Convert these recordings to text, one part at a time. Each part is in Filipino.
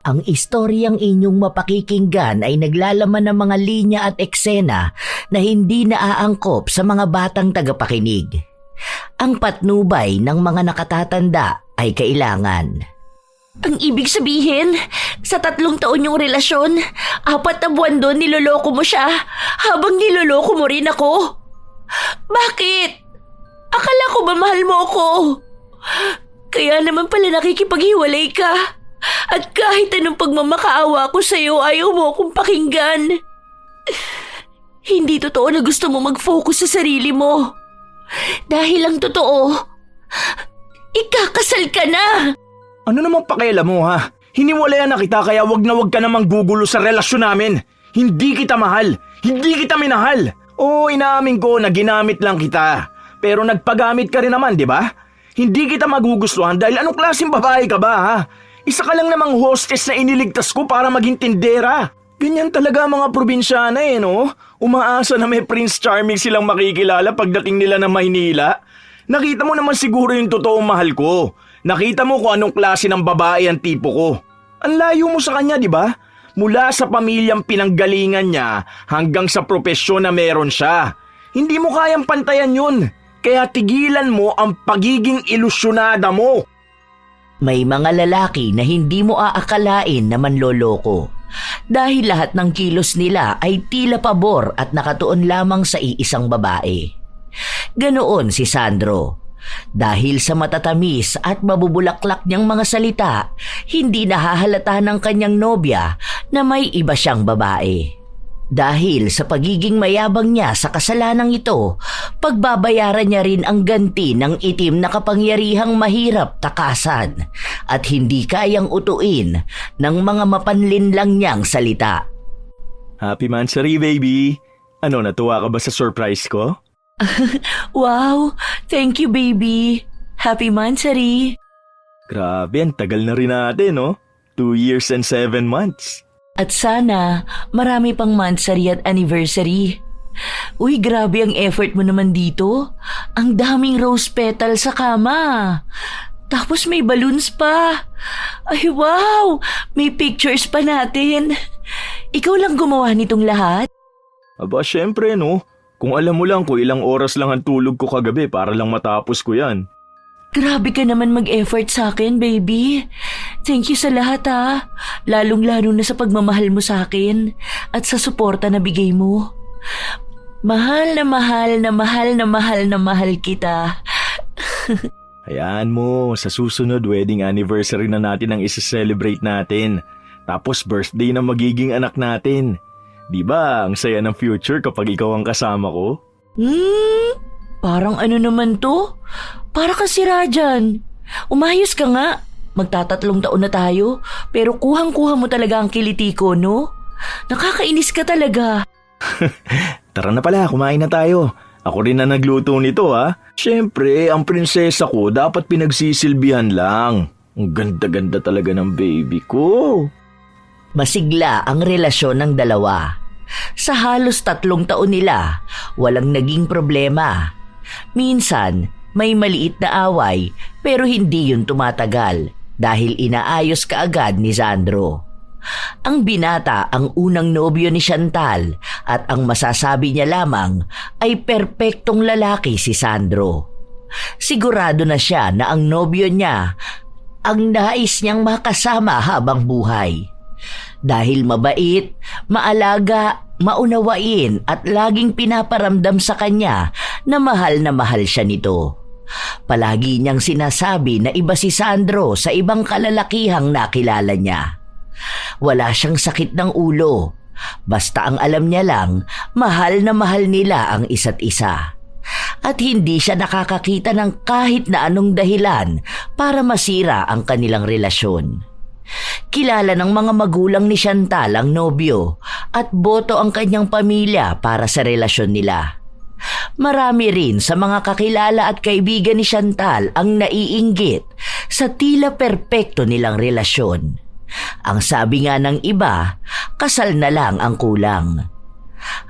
Ang istoryang inyong mapakikinggan ay naglalaman ng mga linya at eksena na hindi naaangkop sa mga batang tagapakinig. Ang patnubay ng mga nakatatanda ay kailangan. Ang ibig sabihin, sa 3 taon yung relasyon, 4 na buwan doon niloloko mo siya habang niloloko mo rin ako. Bakit? Akala ko ba mahal mo ako? Kaya naman pala nakikipaghiwalay ka. At kahit anong pagmamakaawa ko sa'yo, ayaw mo akong pakinggan. Hindi totoo na gusto mo mag-focus sa sarili mo. Dahil ang totoo, ikakasal ka na. Ano namang pakialam mo ha? Hiniwalayan na kita kaya wag ka namang gugulo sa relasyon namin. Hindi kita mahal. Hindi kita minahal. Oo, inaamin ko na ginamit lang kita. Pero nagpagamit ka rin naman, di ba? Hindi kita magugustuhan dahil anong klaseng babae ka ba ha? Isa ka lang namang hostess na iniligtas ko para maging tindera. Ganyan talaga mga probinsyana no? Umaasa na may Prince Charming silang makikilala pagdating nila ng Maynila. Nakita mo naman siguro yung totoong mahal ko. Nakita mo kung anong klase ng babae ang tipo ko. Ang layo mo sa kanya, di ba? Mula sa pamilyang pinanggalingan niya hanggang sa propesyon na meron siya. Hindi mo kayang pantayan yun. Kaya tigilan mo ang pagiging ilusyonada mo. May mga lalaki na hindi mo aakalain na manloloko. Dahil lahat ng kilos nila ay tila pabor at nakatuon lamang sa iisang babae. Ganoon si Sandro. Dahil sa matatamis at mabubulaklak niyang mga salita, hindi nahahalata ng kanyang nobya na may iba siyang babae. Dahil sa pagiging mayabang niya sa kasalanang ito, pagbabayaran niya rin ang ganti ng itim na kapangyarihang mahirap takasan at hindi kayang utuin ng mga mapanlinlang niyang salita. Happy Mansari, baby! Ano, natuwa ka ba sa surprise ko? Wow, thank you baby. Happy Mansari. Grabe, ang tagal na rin natin, no? 2 years and 7 months. At sana, marami pang Mansari at anniversary. Uy, grabe ang effort mo naman dito. Ang daming rose petal sa kama. Tapos may balloons pa. Ay wow, may pictures pa natin. Ikaw lang gumawa nitong lahat? Aba, syempre, no? Kung alam mo lang kung ilang oras lang ang tulog ko kagabi para lang matapos ko yan. Grabe ka naman mag-effort sa akin, baby. Thank you sa lahat ha. Lalong-lalo na sa pagmamahal mo sa akin at sa suporta na bigay mo. Mahal na mahal na mahal na mahal na mahal kita. Hayaan mo, sa susunod wedding anniversary na natin ang isa-celebrate natin. Tapos birthday na magiging anak natin. Di ba ang saya ng future kapag ikaw ang kasama ko? Parang ano naman to? Para ka si Rajan. Umayos ka nga. Magta3 taon na tayo, pero kuhang-kuha mo talaga ang kiliti ko, no? Nakakainis ka talaga. Tara na pala, kumain na tayo. Ako rin na nagluto nito ha. Siyempre, ang prinsesa ko dapat pinagsisilbihan lang. Ang ganda-ganda talaga ng baby ko. Masigla ang relasyon ng dalawa. Sa halos 3 taon nila, walang naging problema. Minsan, may maliit na away pero hindi yun tumatagal dahil inaayos kaagad ni Sandro. Ang binata ang unang nobyo ni Chantal at ang masasabi niya lamang ay perpektong lalaki si Sandro. Sigurado na siya na ang nobyo niya ang nais niyang makasama habang buhay. Dahil mabait, maalaga, maunawain at laging pinaparamdam sa kanya na mahal siya nito. Palagi niyang sinasabi na iba si Sandro sa ibang kalalakihang nakilala niya. Wala siyang sakit ng ulo. Basta ang alam niya lang, mahal na mahal nila ang isa't isa. At hindi siya nakakakita ng kahit na anong dahilan para masira ang kanilang relasyon. Kilala ng mga magulang ni Chantal ang nobyo at boto ang kanyang pamilya para sa relasyon nila. Marami rin sa mga kakilala at kaibigan ni Chantal ang naiinggit sa tila perpekto nilang relasyon. Ang sabi nga ng iba, kasal na lang ang kulang.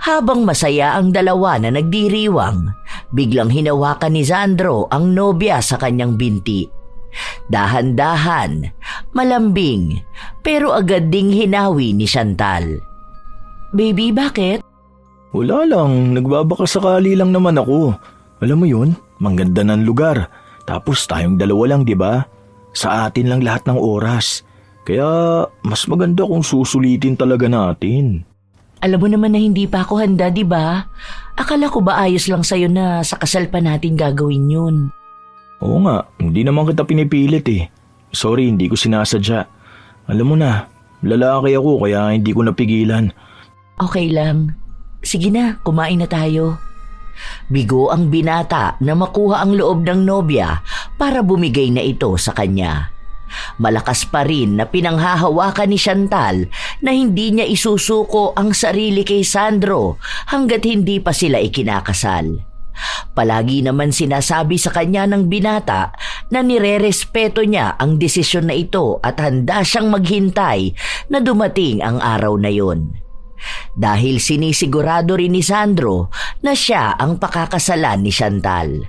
Habang masaya ang dalawa na nagdiriwang, biglang hinawakan ni Sandro ang nobya sa kanyang binti. Dahan-dahan, malambing, pero agad ding hinawi ni Chantal. Baby, bakit? Wala lang, nagbabaka sakali lang naman ako. Alam mo yun, mangganda ng lugar. Tapos tayong dalawa lang, di ba? Sa atin lang lahat ng oras. Kaya mas maganda kung susulitin talaga natin. Alam mo naman na hindi pa ako handa, di ba? Akala ko ba ayos lang sa'yo na sa kasal pa natin gagawin yun? Oo nga, hindi naman kita pinipilit eh. Sorry, hindi ko sinasadya. Alam mo na, lalaki ako kaya hindi ko napigilan. Okay lang. Sige na, kumain na tayo. Bigo ang binata na makuha ang loob ng nobya para bumigay na ito sa kanya. Malakas pa rin na pinanghahawakan ni Chantal na hindi niya isusuko ang sarili kay Sandro hanggat hindi pa sila ikinakasal. Palagi naman sinasabi sa kanya ng binata na nirerespeto niya ang desisyon na ito at handa siyang maghintay na dumating ang araw na yun. Dahil sinisigurado rin ni Sandro na siya ang pakakasalan ni Chantal.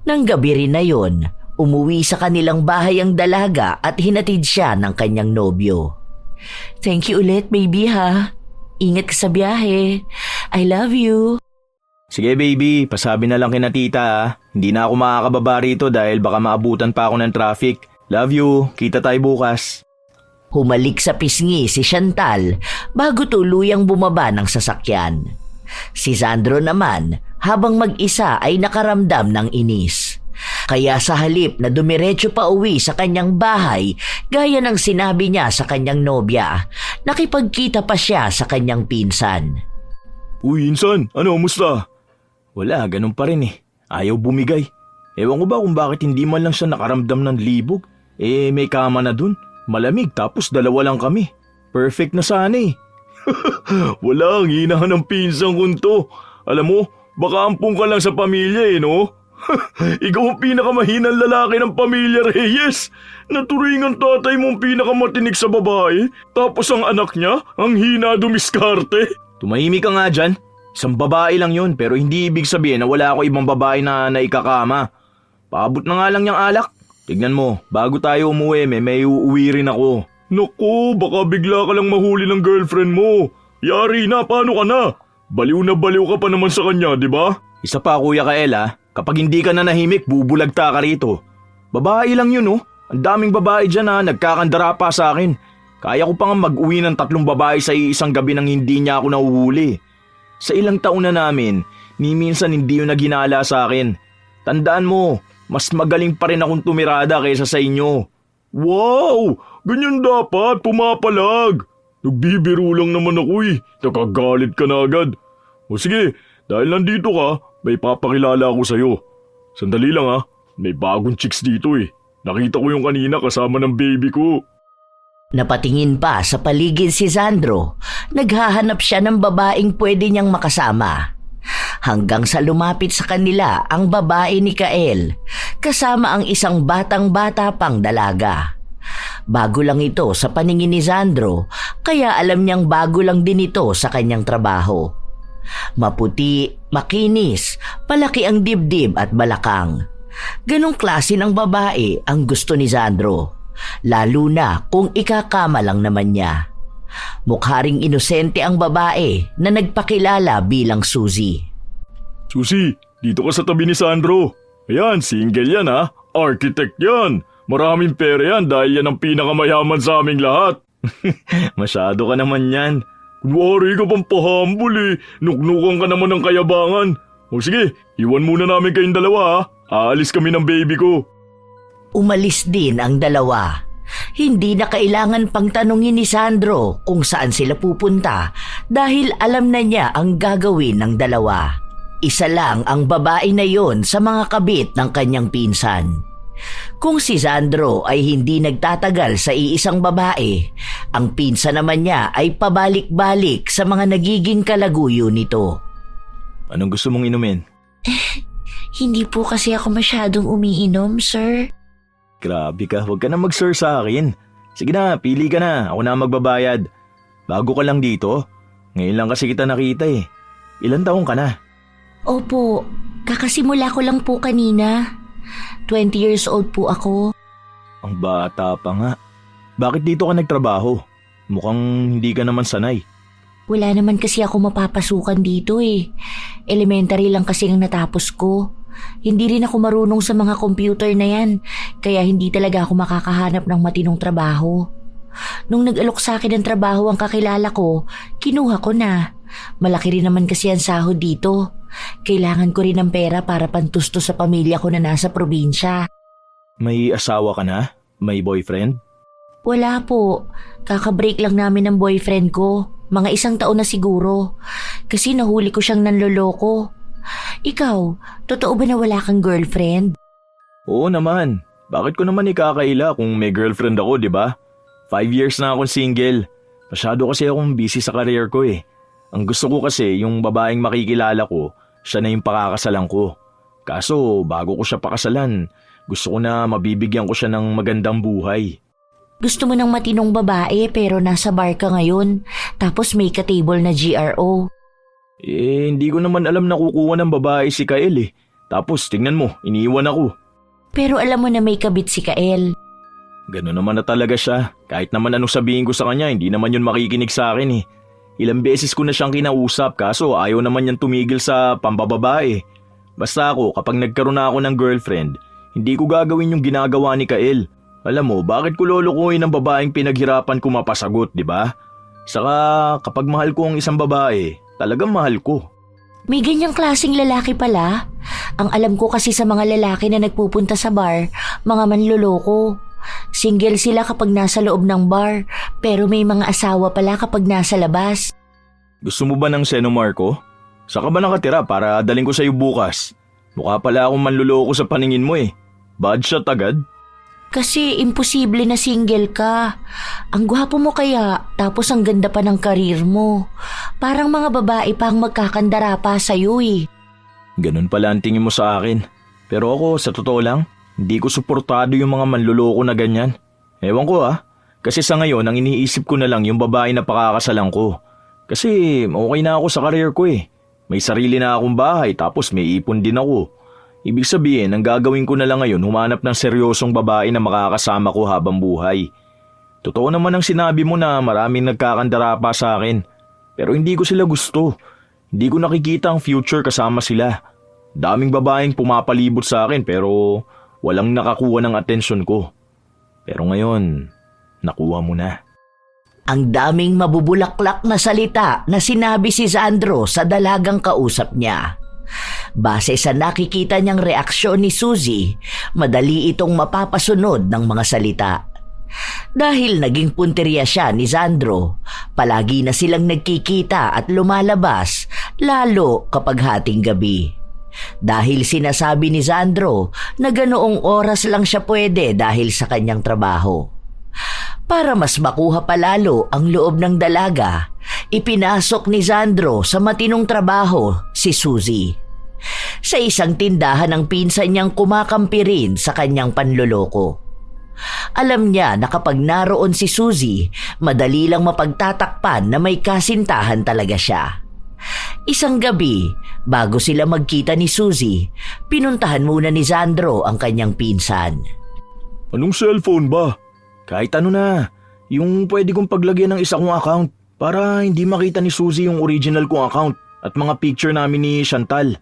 Nang gabi rin na yun, umuwi sa kanilang bahay ang dalaga at hinatid siya ng kanyang nobyo. Thank you ulit, baby ha. Ingat ka sa biyahe. I love you. Sige baby, pasabi na lang kina tita ah. Hindi na ako makakababa rito dahil baka maabutan pa ako ng traffic. Love you, kita tayo bukas. Humalik sa pisngi si Chantal bago tuluyang bumaba ng sasakyan. Si Sandro naman habang mag-isa ay nakaramdam ng inis. Kaya sa halip na dumiretso pa uwi sa kanyang bahay gaya ng sinabi niya sa kanyang nobya, nakipagkita pa siya sa kanyang pinsan. Uy insan, ano, musta? Wala, ganun pa rin eh. Ayaw bumigay. Ewan ko ba kung bakit hindi man lang siya nakaramdam ng libog. May kama na dun. Malamig tapos dalawa lang kami. Perfect na sana eh. Wala, ang hinahan ng pinsang kunto. Alam mo, baka ampung ka lang sa pamilya eh, no? Ikaw ang pinakamahinang lalaki ng pamilya, Reyes. Naturingan tatay mong pinakamatinik sa babae, tapos ang anak niya, ang hina dumiskarte. Tumahimik ka nga dyan. Isang babae lang yun, pero hindi ibig sabihin na wala ako ibang babae na naikakama. Paabot na nga lang niyang alak. Tignan mo, bago tayo umuwi, may uuwi rin ako. Naku, baka bigla ka lang mahuli ng girlfriend mo. Yari na, paano ka na? Baliw na baliw ka pa naman sa kanya, di ba? Isa pa, Kuya Kael ha. Kapag hindi ka na nahimik, bubulagta ka rito. Babae lang yun oh. Ang daming babae dyan ha, nagkakandara pa sa akin. Kaya ko pa nga mag-uwi ng 3 babae sa isang gabi nang hindi niya ako nahuhuli. Sa ilang taon na namin, ni minsan hindi yun naghinala sa akin. Tandaan mo, mas magaling pa rin akong tumirada kaysa sa inyo. Wow! Ganyan dapat, pumapalag. Nagbibiro lang naman ako eh. Nakagalit ka na agad. O sige, dahil nandito ka, may papakilala ako sa'yo. Sandali lang ha, may bagong chicks dito eh. Nakita ko yung kanina kasama ng baby ko. Napatingin pa sa paligid si Sandro. Naghahanap siya ng babaeng pwede niyang makasama. Hanggang sa lumapit sa kanila ang babae ni Kael, kasama ang isang batang-bata pang dalaga. Bago lang ito sa paningin ni Sandro, kaya alam niyang bago lang din ito sa kanyang trabaho. Maputi, makinis, palaki ang dibdib at balakang. Ganong klase ng babae ang gusto ni Sandro, lalo na kung ikakama lang naman niya. Mukha ring inosente ang babae na nagpakilala bilang Suzy. Suzy, dito ka sa tabi ni Sandro. Ayan, single yan ha. Architect yan. Maraming pera yan dahil yan ang pinakamayaman sa aming lahat. Masyado ka naman yan. Kunwari ka pang pahambol eh. Nuknukan ka naman ng kayabangan. O sige, iwan muna namin kayong dalawa ha. Aalis kami ng baby ko. Umalis din ang dalawa. Hindi na kailangan pang tanungin ni Sandro kung saan sila pupunta dahil alam na niya ang gagawin ng dalawa. Isa lang ang babae na yon sa mga kabit ng kanyang pinsan. Kung si Sandro ay hindi nagtatagal sa iisang babae, ang pinsan naman niya ay pabalik-balik sa mga nagiging kalaguyo nito. Anong gusto mong inumin? Hindi po kasi ako masyadong umiinom, sir. Grabe ka, huwag ka na mag-sir sa akin. Sige na, pili ka na, ako na magbabayad. Bago ka lang dito, ngayon lang kasi kita nakita eh. Ilan taong ka na? Opo, kakasimula ko lang po kanina. 20 years old po ako. Ang bata pa nga. Bakit dito ka nagtrabaho? Mukhang hindi ka naman sanay. Wala naman kasi ako mapapasukan dito eh. Elementary lang kasi ang natapos ko. Hindi rin ako marunong sa mga computer na yan, kaya hindi talaga ako makakahanap ng matinong trabaho. Nung nag-alok sa akin ng trabaho ang kakilala ko, kinuha ko na. Malaki rin naman kasi ang sahod dito. Kailangan ko rin ng pera para pantusto sa pamilya ko na nasa probinsya. May asawa ka na? May boyfriend? Wala po. Kakabreak lang namin ng boyfriend ko. Mga 1 taon na siguro. Kasi nahuli ko siyang nanloloko. Ikaw, totoo ba na wala kang girlfriend? Oo naman. Bakit ko naman ikakaila kung may girlfriend ako, di ba? 5 years na akong single. Masyado kasi akong busy sa career ko eh. Ang gusto ko kasi yung babaeng makikilala ko, siya na yung pakakasalan ko. Kaso bago ko siya pakasalan, gusto ko na mabibigyan ko siya ng magandang buhay. Gusto mo ng matinong babae pero nasa bar ka ngayon, tapos may ka-table na GRO. Hindi ko naman alam na kukuha ng babae si Kael eh. Tapos tingnan mo, iniiwan ako. Pero alam mo na may kabit si Kael. Gano'n naman na talaga siya. Kahit naman anong sabihin ko sa kanya, hindi naman yun makikinig sa akin eh. Ilang beses ko na siyang kinausap kaso ayaw naman niyang tumigil sa pambababae. Basta ako, kapag nagkaroon na ako ng girlfriend, hindi ko gagawin yung ginagawa ni Kael. Alam mo, bakit ko lulukuhin ng babaeng pinaghirapan ko mapasagot, di ba? Saka kapag mahal ko ang isang babae, talagang mahal ko. May ganyang klaseng lalaki pala. Ang alam ko kasi sa mga lalaki na nagpupunta sa bar, mga manloloko. Single sila kapag nasa loob ng bar, pero may mga asawa pala kapag nasa labas. Gusto mo ba ng Senomar ko? Saka ba nakatira para daling ko sa'yo bukas? Mukha pala akong manluloko sa paningin mo eh. Bad shot agad? Kasi imposible na single ka. Ang gwapo mo kaya, tapos ang ganda pa ng karir mo. Parang mga babae pa ang magkakandara pa sa'yo eh. Ganun pala ang tingin mo sa akin. Pero ako, sa totoo lang, hindi ko suportado yung mga manluloko na ganyan. Ewan ko kasi sa ngayon ang iniisip ko na lang yung babae na pakakasalan ko. Kasi okay na ako sa karir ko eh. May sarili na akong bahay tapos may ipon din ako. Ibig sabihin, ang gagawin ko na lang ngayon humanap ng seryosong babae na makakasama ko habang buhay. Totoo naman ang sinabi mo na maraming nagkakandara pa sa akin. Pero hindi ko sila gusto. Hindi ko nakikita ang future kasama sila. Daming babaeng pumapalibot sa akin pero walang nakakuha ng atensyon ko. Pero ngayon, nakuha mo na. Ang daming mabubulaklak na salita na sinabi si Sandro sa dalagang kausap niya. Base sa nakikita niyang reaksyon ni Suzy, madali itong mapapasunod ng mga salita. Dahil naging punteriya siya ni Sandro, palagi na silang nagkikita at lumalabas, lalo kapag hating gabi. Dahil sinasabi ni Sandro na ganoong oras lang siya pwede dahil sa kanyang trabaho. Para mas makuha palalo ang loob ng dalaga, ipinasok ni Sandro sa matinong trabaho si Suzy. Sa isang tindahan ng pinsan niyang kumakampi rin sa kanyang panloloko. Alam niya na kapag naroon si Suzy, madali lang mapagtatakpan na may kasintahan talaga siya. Isang gabi, bago sila magkita ni Suzy, pinuntahan muna ni Sandro ang kanyang pinsan. Anong cellphone ba? Kahit ano na, yung pwede kong paglagyan ng isa kong account para hindi makita ni Suzy yung original kong account at mga picture namin ni Chantal.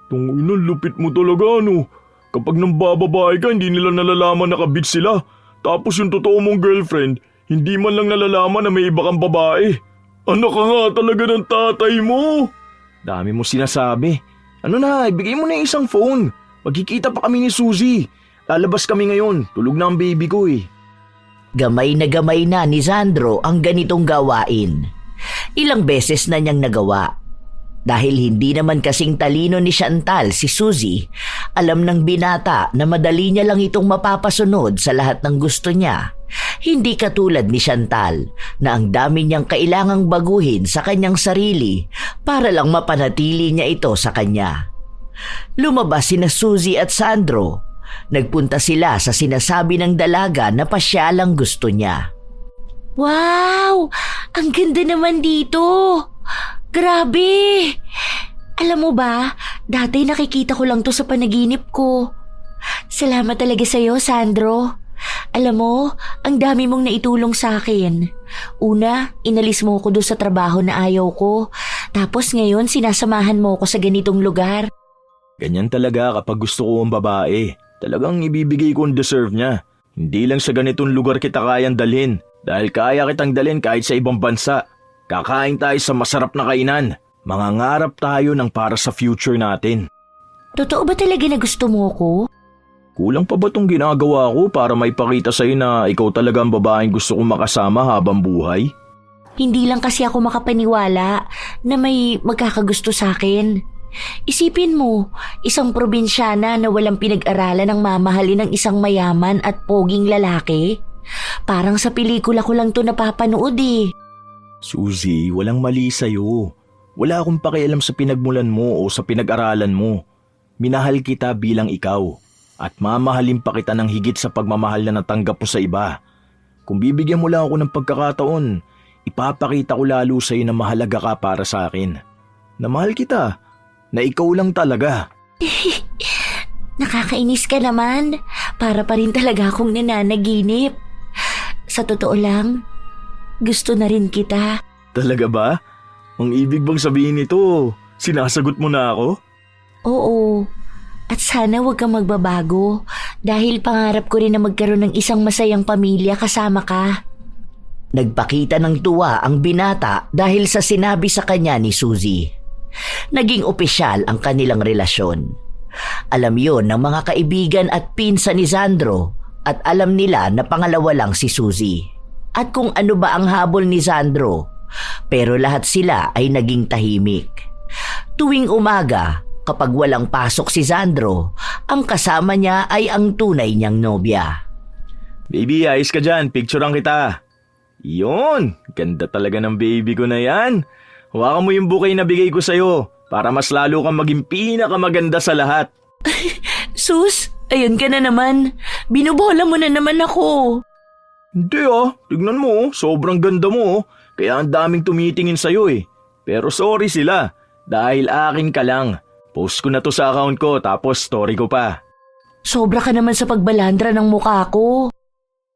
Tungina, lupit mo talaga ano. Kapag nang bababae ka, hindi nila nalalaman na kabit sila. Tapos yung totoo mong girlfriend, hindi man lang nalalaman na may iba kang babae. Anak ka nga talaga ng tatay mo. Dami mo sinasabi. Ano na, ibigay mo na yung isang phone. Magkikita pa kami ni Suzy. Lalabas kami ngayon, tulog na ang baby ko eh. Gamay na ni Sandro ang ganitong gawain. Ilang beses na niyang nagawa. Dahil hindi naman kasing talino ni Chantal si Suzy, alam ng binata na madali niya lang itong mapapasunod sa lahat ng gusto niya. Hindi katulad ni Chantal na ang dami niyang kailangang baguhin sa kanyang sarili para lang mapanatili niya ito sa kanya. Lumabas sina Suzy at Sandro. Nagpunta sila sa sinasabi ng dalaga na pasyalang gusto niya. Wow! Ang ganda naman dito! Grabe! Alam mo ba, dati nakikita ko lang to sa panaginip ko. Salamat talaga sa'yo, Sandro. Alam mo, ang dami mong naitulong sa akin. Una, inalis mo ko doon sa trabaho na ayaw ko. Tapos ngayon, sinasamahan mo ko sa ganitong lugar. Ganyan talaga kapag gusto ko ang babae. Talagang ibibigay ko ang deserve niya. Hindi lang sa ganitong lugar kita kayang dalhin. Dahil kaya kitang dalhin kahit sa ibang bansa. Kakain tayo sa masarap na kainan. Mangangarap tayo ng para sa future natin. Totoo ba talaga na gusto mo ko? Kulang pa ba tong ginagawa ko para maipakita sa'yo na ikaw talaga ang babaeng gusto kong makasama habang buhay? Hindi lang kasi ako makapaniwala na may magkakagusto sa akin. Isipin mo, isang probinsyana na walang pinag-aralan ang mamahalin ng isang mayaman at poging lalaki. Parang sa pelikula ko lang to napapanood eh. Suzy, walang mali sa'yo. Wala akong pakialam sa pinagmulan mo o sa pinag-aralan mo. Minahal kita bilang ikaw at mamahalin pa kita ng higit sa pagmamahal na natanggap mo sa iba. Kung bibigyan mo lang ako ng pagkakataon, ipapakita ko lalo sa'yo na mahalaga ka para sa akin. Na mahal kita. Na ikaw lang talaga. Nakakainis ka naman. Para pa rin talaga akong nananaginip. Sa totoo lang, gusto na rin kita. Talaga ba? Ang ibig bang sabihin nito, sinasagot mo na ako? Oo. At sana huwag kang magbabago dahil pangarap ko rin na magkaroon ng isang masayang pamilya kasama ka. Nagpakita ng tuwa ang binata dahil sa sinabi sa kanya ni Suzy. Naging opisyal ang kanilang relasyon. Alam yon ng mga kaibigan at pinsan ni Sandro at alam nila na pangalawa lang si Suzy. At kung ano ba ang habol ni Sandro, pero lahat sila ay naging tahimik. Tuwing umaga, kapag walang pasok si Sandro, ang kasama niya ay ang tunay niyang nobya. Baby, ayos ka dyan. Picturean kita. Yun, ganda talaga ng baby ko na yan. Hawakan mo yung bouquet na bigay ko sa'yo para mas lalo kang maging pinakamaganda sa lahat. Sus, ayun ka na naman. Binubola mo na naman ako. Hindi tignan mo sobrang ganda mo kaya ang daming tumitingin sa'yo eh. Pero sorry sila, dahil akin ka lang. Post ko na to sa account ko tapos story ko pa. Sobra ka naman sa pagbalandra ng mukha ko.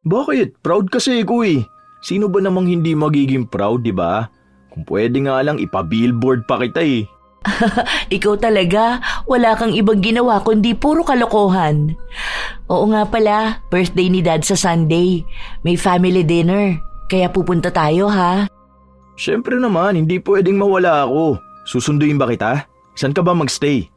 Bakit? Proud kasi ko eh. Sino ba namang hindi magiging proud, di ba? Kung pwede nga lang ipa-billboard pa kita eh. Ikaw talaga, wala kang ibang ginawa kundi puro kalokohan. Oo nga pala, birthday ni Dad sa Sunday. May family dinner, kaya pupunta tayo ha. Siyempre naman, hindi pwedeng mawala ako. Susunduin ba kita? Saan ka ba magstay?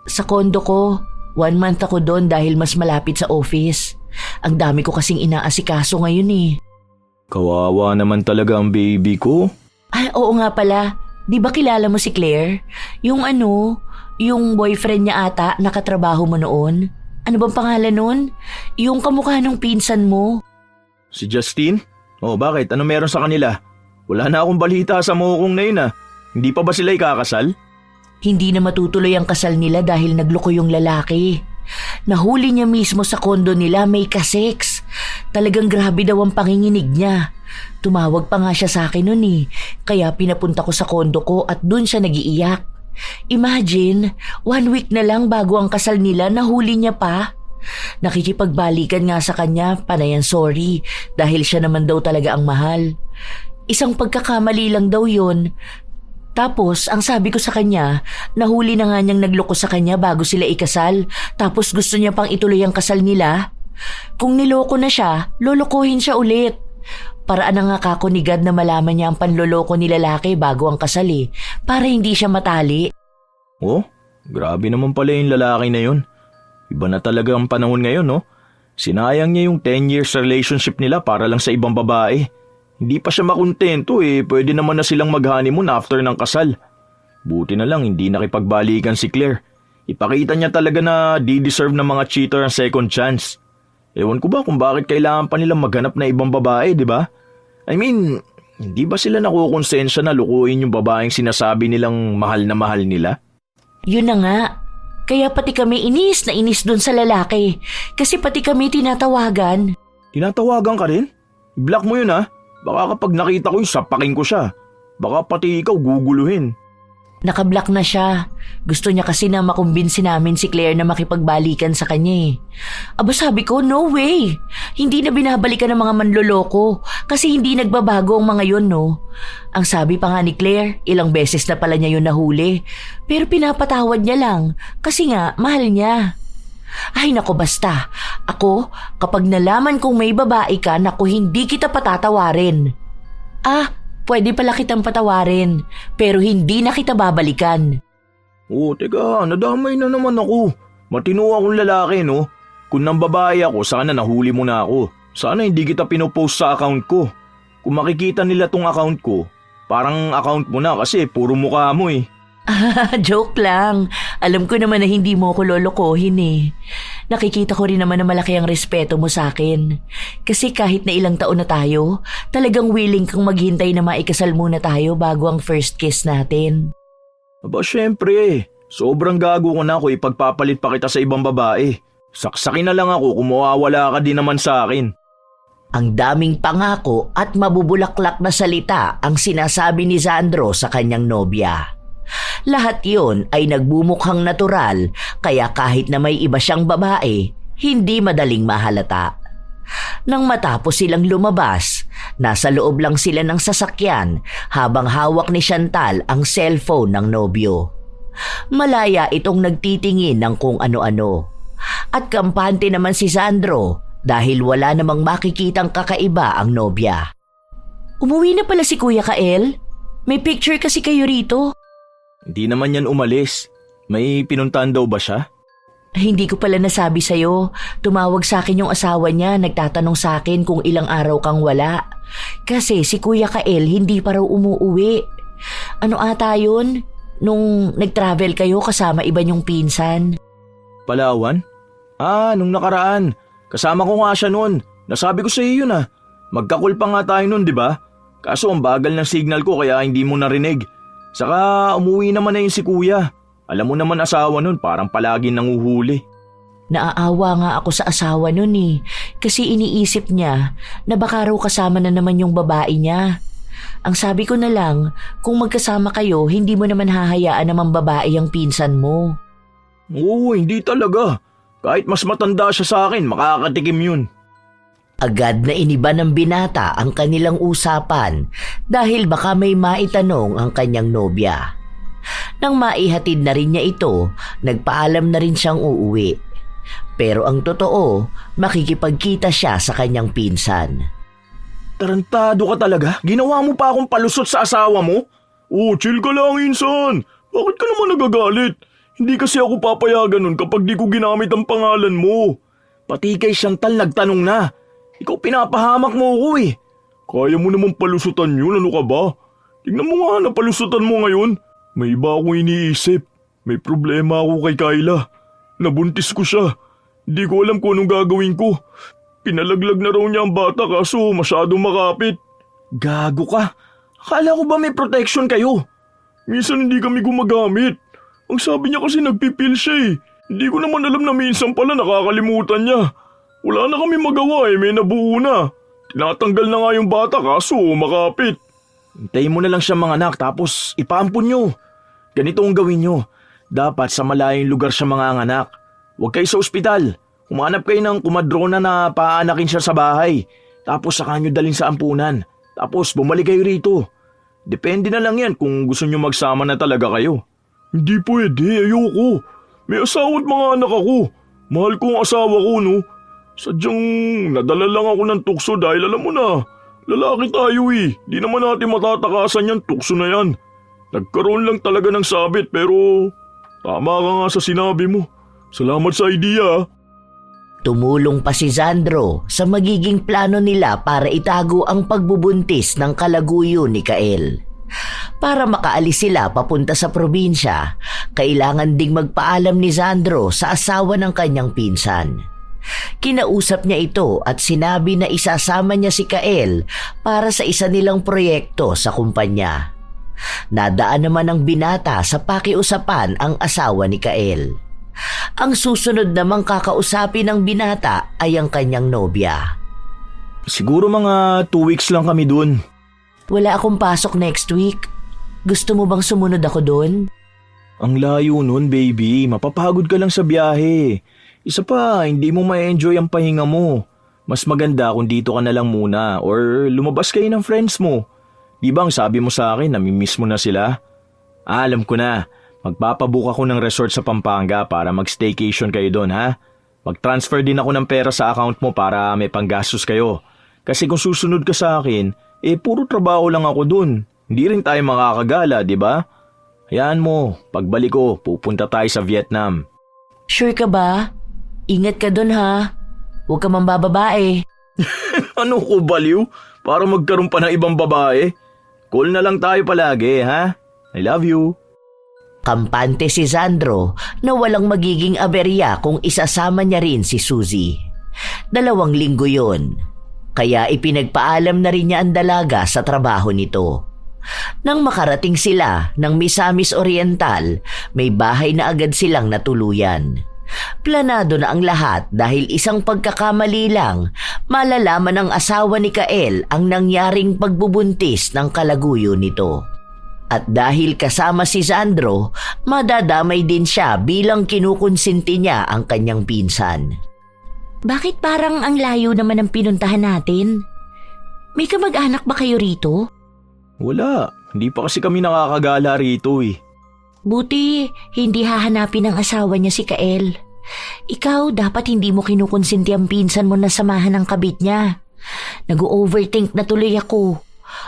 Sa kondo ko, 1 month ako doon dahil mas malapit sa office. Ang dami ko kasing inaasikaso ngayon eh. Kawawa naman talaga ang baby ko. Ay, oo nga pala. Di ba kilala mo si Claire? Yung boyfriend niya ata nakatrabaho mo noon. Ano bang pangalan nun? Yung kamukha ng pinsan mo. Si Justin? Oh, bakit? Ano meron sa kanila? Wala na akong balita sa mukong na yun ah. Hindi pa ba sila ikakasal? Hindi na matutuloy ang kasal nila dahil nagloko yung lalaki. Nahuli niya mismo sa kondo nila may kasex. Talagang grabe daw ang panginginig niya. Tumawag pa nga siya sa akin nun eh. Kaya pinapunta ko sa kondo ko at dun siya nagiiyak. Imagine, 1 week na lang bago ang kasal nila nahuli niya pa. Nakikipagbalikan nga sa kanya, panayan sorry dahil siya naman daw talaga ang mahal. Isang pagkakamali lang daw yun. Tapos, ang sabi ko sa kanya, nahuli na nga niyang nagloko sa kanya bago sila ikasal. Tapos gusto niya pang ituloy ang kasal nila. Kung niloko na siya, lolokohin siya ulit. Paraan na nga kako ni God na malaman niya ang panloloko ni lalaki bago ang kasal eh, para hindi siya matali. Oh, grabe naman pala yung lalaki na yun. Iba na talaga ang panahon ngayon, no? Sinayang niya yung 10 years relationship nila para lang sa ibang babae. Hindi pa siya makontento eh, pwede naman na silang mag-honeymoon after ng kasal. Buti na lang hindi nakipagbalikan si Claire. Ipakita niya talaga na di-deserve ng mga cheater ang second chance. Ewan ko ba kung bakit kailangan pa nilang maghanap na ibang babae, di ba? I mean, hindi ba sila nakukonsensya na lukuin yung babaeng sinasabi nilang mahal na mahal nila? Yun na nga. Kaya pati kami inis na inis dun sa lalaki. Kasi pati kami tinatawagan. Tinatawagan ka rin? I-block mo yun ah. Baka kapag nakita ko yung sapakin ko siya. Baka pati ikaw guguluhin. Nakablock na siya. Gusto niya kasi na makumbinsi namin si Claire na makipagbalikan sa kanya eh. Aba sabi ko, no way. Hindi na binabalikan ng mga manloloko kasi hindi nagbabago ang mga yun, no? Ang sabi pa nga ni Claire, ilang beses na pala niya yun nahuli. Pero pinapatawad niya lang kasi nga mahal niya. Ay nako basta, ako kapag nalaman kong may babae ka, nako hindi kita patatawarin. Pwede pala kitang patawarin, pero hindi na kita babalikan. Teka, nadamay na naman ako. Matino akong lalaki, no? Kung nang babae ako, sana nahuli mo na ako. Sana hindi kita pinopost sa account ko. Kung makikita nila tong account ko, parang account mo na kasi puro mukha mo eh. Joke lang. Alam ko naman na hindi mo ko lolokohin eh. Nakikita ko rin naman na malaki ang respeto mo sa akin. Kasi kahit na ilang taon na tayo, talagang willing kang maghintay na maikasal muna tayo bago ang first kiss natin. Aba syempre, sobrang gago ko na ako ipagpapalit pa kita sa ibang babae. Saksakin na lang ako kung mawawala ka din naman sa akin. Ang daming pangako at mabubulaklak na salita ang sinasabi ni Sandro sa kanyang nobya. Lahat yon ay nagbumukhang natural kaya kahit na may iba siyang babae, hindi madaling mahalata. Nang matapos silang lumabas, nasa loob lang sila ng sasakyan habang hawak ni Chantal ang cellphone ng nobyo. Malaya itong nagtitingin ng kung ano-ano. At kampante naman si Sandro dahil wala namang makikitang kakaiba ang nobya. Umuwi na pala si Kuya Kael? May picture kasi kayo rito. Hindi naman yan umalis. May pinuntahan daw ba siya? Hindi ko pala nasabi sa'yo. Tumawag sa akin yung asawa niya, nagtatanong sa akin kung ilang araw kang wala. Kasi si Kuya Kael hindi pa raw umuuwi. Ano ata yun? Nung nag-travel kayo kasama iba niyong pinsan. Palawan? Nung nakaraan. Kasama ko nga siya noon. Nasabi ko sa iyo yun Magkakul pa nga tayo noon, di ba? Kaso ang bagal ng signal ko kaya hindi mo narinig. Saka umuwi naman na yun si Kuya. Alam mo naman asawa nun, parang palagi nanguhuli. Naaawa nga ako sa asawa nun eh. Kasi iniisip niya na baka raw kasama na naman yung babae niya. Ang sabi ko na lang, kung magkasama kayo, hindi mo naman hahayaan naman babae ang pinsan mo. Oo, hindi talaga. Kahit mas matanda siya sa akin, makakatikim yun. Agad na iniba ng binata ang kanilang usapan dahil baka may maitanong ang kanyang nobya. Nang maihatid na rin niya ito, nagpaalam na rin siyang uuwi. Pero ang totoo, makikipagkita siya sa kanyang pinsan. Tarantado ka talaga? Ginawa mo pa akong palusot sa asawa mo? Chill ka lang, insan. Bakit ka naman nagagalit? Hindi kasi ako papayagan nun kapag di ko ginamit ang pangalan mo. Pati kay Chantal nagtanong na. Ikaw pinapahamak mo ako eh. Kaya mo naman palusutan yun, ano ka ba? Tignan mo nga na palusutan mo ngayon. May iba akong iniisip. May problema ako kay Kyla. Nabuntis ko siya. Hindi ko alam kung anong gagawin ko. Pinalaglag na raw niya ang bata kaso masyadong makapit. Gago ka. Akala ko ba may protection kayo? Minsan hindi kami gumagamit. Ang sabi niya kasi nagpipil siya eh. Hindi ko naman alam na minsan pala nakakalimutan niya. Wala na kami magawa may nabuo na. Tinatanggal na nga yung bata kaso makapit. Hintayin mo na lang siya mga anak tapos ipaampun nyo. Ganito ang gawin nyo. Dapat sa malayong lugar siya mga anak. Huwag kayo sa ospital. Humanap kayo ng kumadrona na paanakin siya sa bahay. Tapos saka nyo dalhin sa ampunan. Tapos bumalik kayo rito. Depende na lang yan kung gusto nyo magsama na talaga kayo. Hindi pwede, ayoko. May asawa at mga anak ako. Mahal ko ang asawa ko, no? Sadyang nadala lang ako ng tukso dahil alam mo na, lalaki tayo eh. Di naman natin matatakasan yan, tukso na yan. Nagkaroon lang talaga ng sabit pero tama ka nga sa sinabi mo. Salamat sa idea. Tumulong pa si Sandro sa magiging plano nila para itago ang pagbubuntis ng kalaguyo ni Kael. Para makaalis sila papunta sa probinsya, kailangan ding magpaalam ni Sandro sa asawa ng kanyang pinsan. Kinausap niya ito at sinabi na isasama niya si Kael para sa isa nilang proyekto sa kumpanya. Nadaan naman ng binata sa pakiusapan ang asawa ni Kael. Ang susunod namang kakausapin ng binata ay ang kanyang nobya. Siguro mga 2 weeks lang kami dun. Wala akong pasok next week. Gusto mo bang sumunod ako doon? Ang layo nun, baby. Mapapagod ka lang sa biyahe. Isa pa, hindi mo ma-enjoy ang pahinga mo. Mas maganda kung dito ka na lang muna or lumabas kayo ng friends mo. Di ba ang sabi mo sa akin, namimiss mo na sila? Alam ko na. Magpapabook ako ng resort sa Pampanga para mag-staycation kayo doon, ha? Mag-transfer din ako ng pera sa account mo para may panggastos kayo. Kasi kung susunod ka sa akin, puro trabaho lang ako doon. Hindi rin tayo makakagala, di ba? Hayaan mo, pagbalik ko, pupunta tayo sa Vietnam. Sure ka ba? Ingat ka doon ha. Huwag ka mambababae. Ano ko baliw? Para magkaroon pa ng ibang babae? Call na lang tayo palagi, ha? I love you. Kampante si Sandro na walang magiging aberya kung isasama niya rin si Suzy. 2 linggo yon. Kaya ipinagpaalam na rin niya ang dalaga sa trabaho nito. Nang makarating sila ng Misamis Oriental, may bahay na agad silang natuluyan. Planado na ang lahat dahil isang pagkakamali lang, malalaman ng asawa ni Kael ang nangyaring pagbubuntis ng kalaguyo nito. At dahil kasama si Sandro, madadamay din siya bilang kinukonsinti niya ang kanyang pinsan. Bakit parang ang layo naman ang pinuntahan natin? May kamag-anak ba kayo rito? Wala, hindi pa kasi kami nakakagala rito eh. Buti, hindi hahanapin ng asawa niya si Kael. Ikaw, dapat hindi mo kinukonsinti ang pinsan mo na samahan ng kabit niya. Nag-overthink na tuloy ako.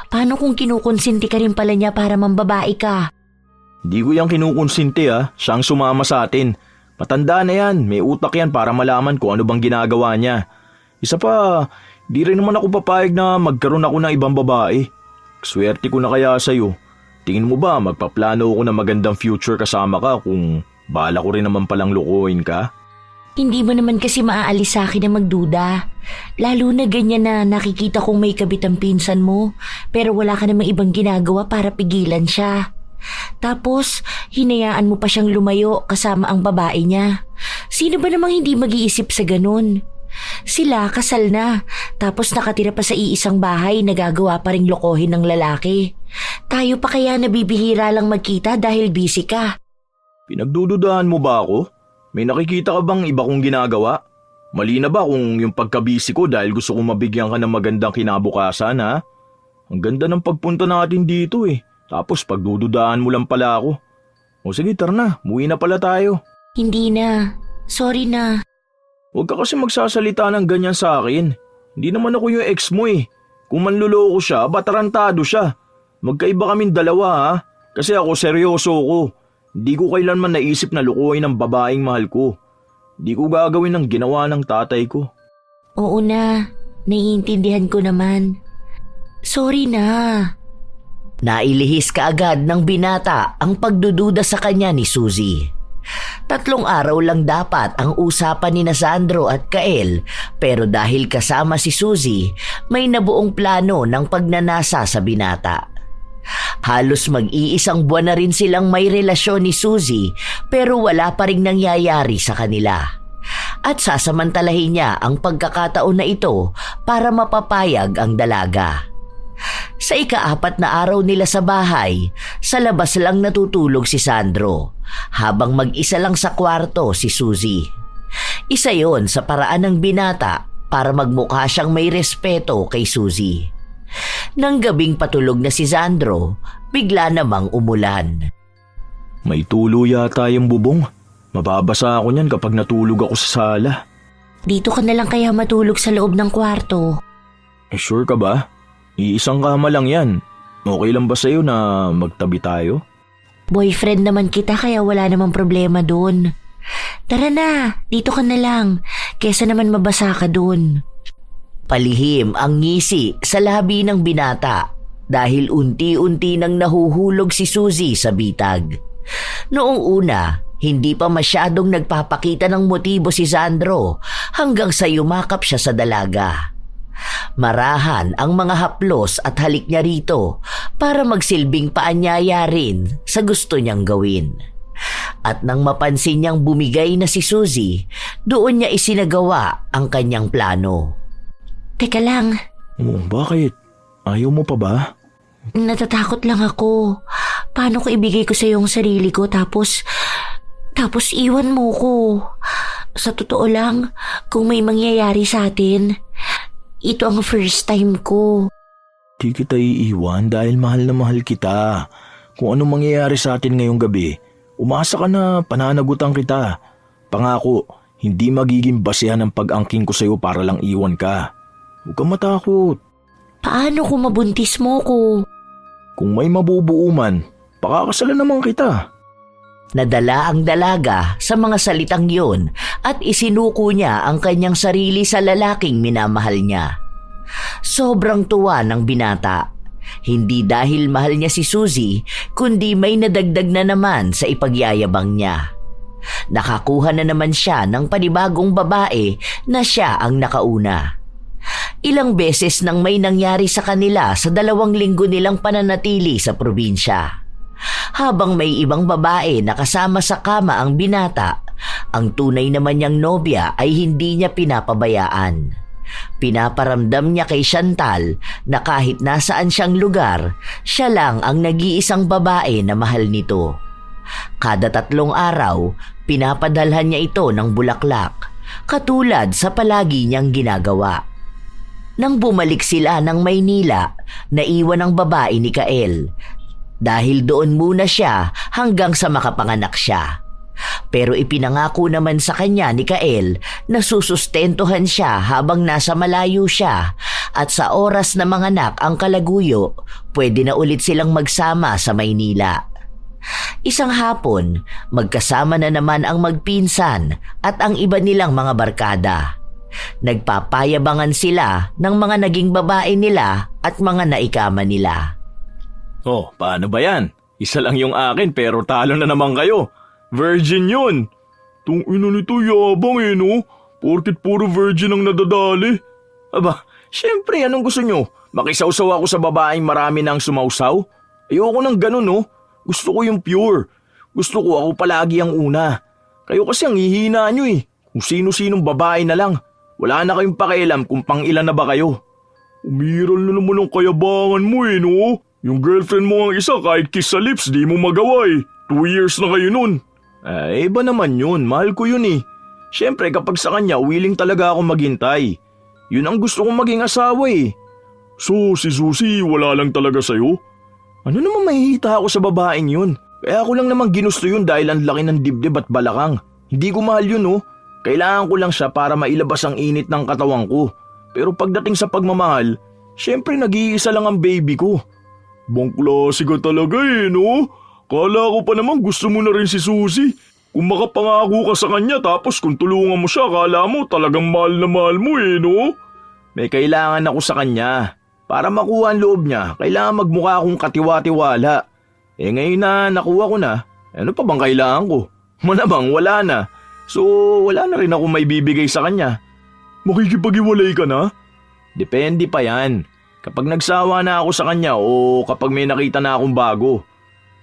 Paano kung kinukonsinti ka rin pala niya para mambabae ka? Hindi ko yung kinukonsinti siyang sumama sa atin. Matanda na yan, may utak yan para malaman kung ano bang ginagawa niya. Isa pa, di rin naman ako papayag na magkaroon ako ng ibang babae. Swerte ko na kaya sa'yo. Tingin mo ba magpaplano ako ng magandang future kasama ka kung bala ko rin naman palang lukuhin ka? Hindi mo naman kasi maaalis sa akin na magduda. Lalo na ganyan na nakikita kong may kabit ang pinsan mo, pero wala ka namang ibang ginagawa para pigilan siya. Tapos, hinayaan mo pa siyang lumayo kasama ang babae niya. Sino ba namang hindi mag-iisip sa ganun? Sila kasal na, tapos nakatira pa sa iisang bahay na gagawa pa ring lokohin ng lalaki. Tayo pa kaya nabibihira lang magkita dahil busy ka? Pinagdududahan mo ba ako? May nakikita ka bang iba kong ginagawa? Mali na ba kung yung pagkabisi ko dahil gusto kong mabigyan ka ng magandang kinabukasan, ha? Ang ganda ng pagpunta natin dito eh. Tapos pagdududahan mo lang pala ako. O sige, tara na. Muwi na pala tayo. Hindi na. Sorry na. Huwag ka kasi magsasalita ng ganyan sa akin. Hindi naman ako yung ex mo eh. Kung manluloko siya, batarantado siya. Magkaiba kaming dalawa ha. Kasi ako seryoso ko. Hindi ko kailanman naisip na lukuhin ng babaeng mahal ko. Hindi ko gagawin ang ginawa ng tatay ko. Oo na. Naiintindihan ko naman. Sorry na. Nailihis kaagad ng binata ang pagdududa sa kanya ni Suzy. 3 araw lang dapat ang usapan ni Sandro at Kael, pero dahil kasama si Suzy, may nabuong plano ng pagnanasa sa binata. Halos mag-iisang buwan na rin silang may relasyon ni Suzy, pero wala pa ring nangyayari sa kanila. At sasamantalahin niya ang pagkakataon na ito para mapapayag ang dalaga. Sa ika-4 na araw nila sa bahay, sa labas lang natutulog si Sandro, habang mag-isa lang sa kwarto si Suzy. Isa yon sa paraan ng binata para magmukha siyang may respeto kay Suzy. Nang gabing patulog na si Sandro, bigla namang umulan. May tulo yata yung bubong. Mababasa ako niyan kapag natulog ako sa sala. Dito ka na lang kaya matulog sa loob ng kwarto. Sure ka ba? Iisang kama lang yan. Okay lang ba sa'yo na magtabi tayo? Boyfriend naman kita kaya wala namang problema doon. Tara na, dito ka na lang. Kesa naman mabasa ka doon. Palihim ang ngisi sa labi ng binata dahil unti-unti nang nahuhulog si Suzy sa bitag. Noong una, hindi pa masyadong nagpapakita ng motibo si Sandro hanggang sa yumakap siya sa dalaga. Marahan ang mga haplos at halik niya rito para magsilbing paanyaya rin sa gusto niyang gawin. At nang mapansin niyang bumigay na si Suzy, doon niya isinagawa ang kanyang plano. Teka lang, Oh, bakit? Ayaw mo pa ba? natatakot lang ako. Paano ko ibigay ko sa iyo ang sarili ko tapos iwan mo ko? Sa totoo lang, kung may mangyayari sa atin, ito ang first time ko. Di kita iiwan dahil mahal na mahal kita. Kung anong mangyayari sa atin ngayong gabi, umasa ka na pananagutan kita. Pangako, hindi magiging basehan ang pag-angking ko sa'yo para lang iwan ka. Huwag kang matakot. Paano kung mabuntis mo ko? Kung may mabubuo man, pakakasalan naman kita. Nadala ang dalaga sa mga salitang yun at isinuko niya ang kanyang sarili sa lalaking minamahal niya. Sobrang tuwa ng binata. Hindi dahil mahal niya si Suzy, kundi may nadagdag na naman sa ipagyayabang niya. Nakakuha na naman siya ng panibagong babae na siya ang nakauna. Ilang beses nang may nangyari sa kanila sa 2 linggo nilang pananatili sa probinsya. Habang may ibang babae na kasama sa kama ang binata, ang tunay naman niyang nobya ay hindi niya pinapabayaan. Pinaparamdam niya kay Chantal na kahit nasaan siyang lugar, siya lang ang nag-iisang babae na mahal nito. Kada 3 araw, pinapadalhan niya ito ng bulaklak, katulad sa palagi niyang ginagawa. Nang bumalik sila ng Maynila, naiwan ang babae ni Kael. Dahil doon muna siya hanggang sa makapanganak siya. Pero ipinangako naman sa kanya ni Kael na susustentuhan siya habang nasa malayo siya at sa oras na manganak ang kalaguyo, pwede na ulit silang magsama sa Maynila. Isang hapon, magkasama na naman ang magpinsan at ang iba nilang mga barkada. Nagpapayabangan sila ng mga naging babae nila at mga naikama nila. Oh, paano ba yan? Isa lang yung akin pero talo na naman kayo. Virgin yun. Tung ina nito yabang no? Porkit puro virgin ang nadadali. Aba, syempre anong gusto nyo? Makisawsaw ako sa babaeng marami nang sumausaw? Ayoko nang ganun no? Gusto ko yung pure. Gusto ko ako palagi ang una. Kayo kasi ang hihina nyo eh. Kung sino-sinong babae na lang. Wala na kayong pakialam kung pang ilan na ba kayo. Umiral na naman ang kayabangan mo no? Yung girlfriend mo ang isa kahit kiss sa lips di mo magawa 2 years na kayo nun. Iba naman yun. Mahal ko yun eh. Siyempre kapag sa kanya willing talaga ako maghintay. Yun ang gusto kong maging asawa eh. So si Suzy wala lang talaga sa'yo? Ano naman mahihita ako sa babaeng yun? Kaya ako lang naman ginusto yun dahil ang laki ng dibdib at balakang. Hindi ko mahal yun oh. Kailangan ko lang siya para mailabas ang init ng katawan ko. Pero pagdating sa pagmamahal, siyempre nag-iisa lang ang baby ko. Bang klase ka talaga no? Kala ko pa naman gusto mo na rin si Suzy. Kung makapangako ka sa kanya tapos kung tulungan mo siya, kala mo talagang mahal na mahal mo no? May kailangan ako sa kanya. Para makuha ang loob niya, kailangan magmukha akong katiwa-tiwala. Ngayon na nakuha ko na, ano pa bang kailangan ko? Malamang wala na. So wala na rin ako may bibigay sa kanya. Makikipag-iwalay ka na? Depende pa yan. Kapag nagsawa na ako sa kanya o kapag may nakita na akong bago.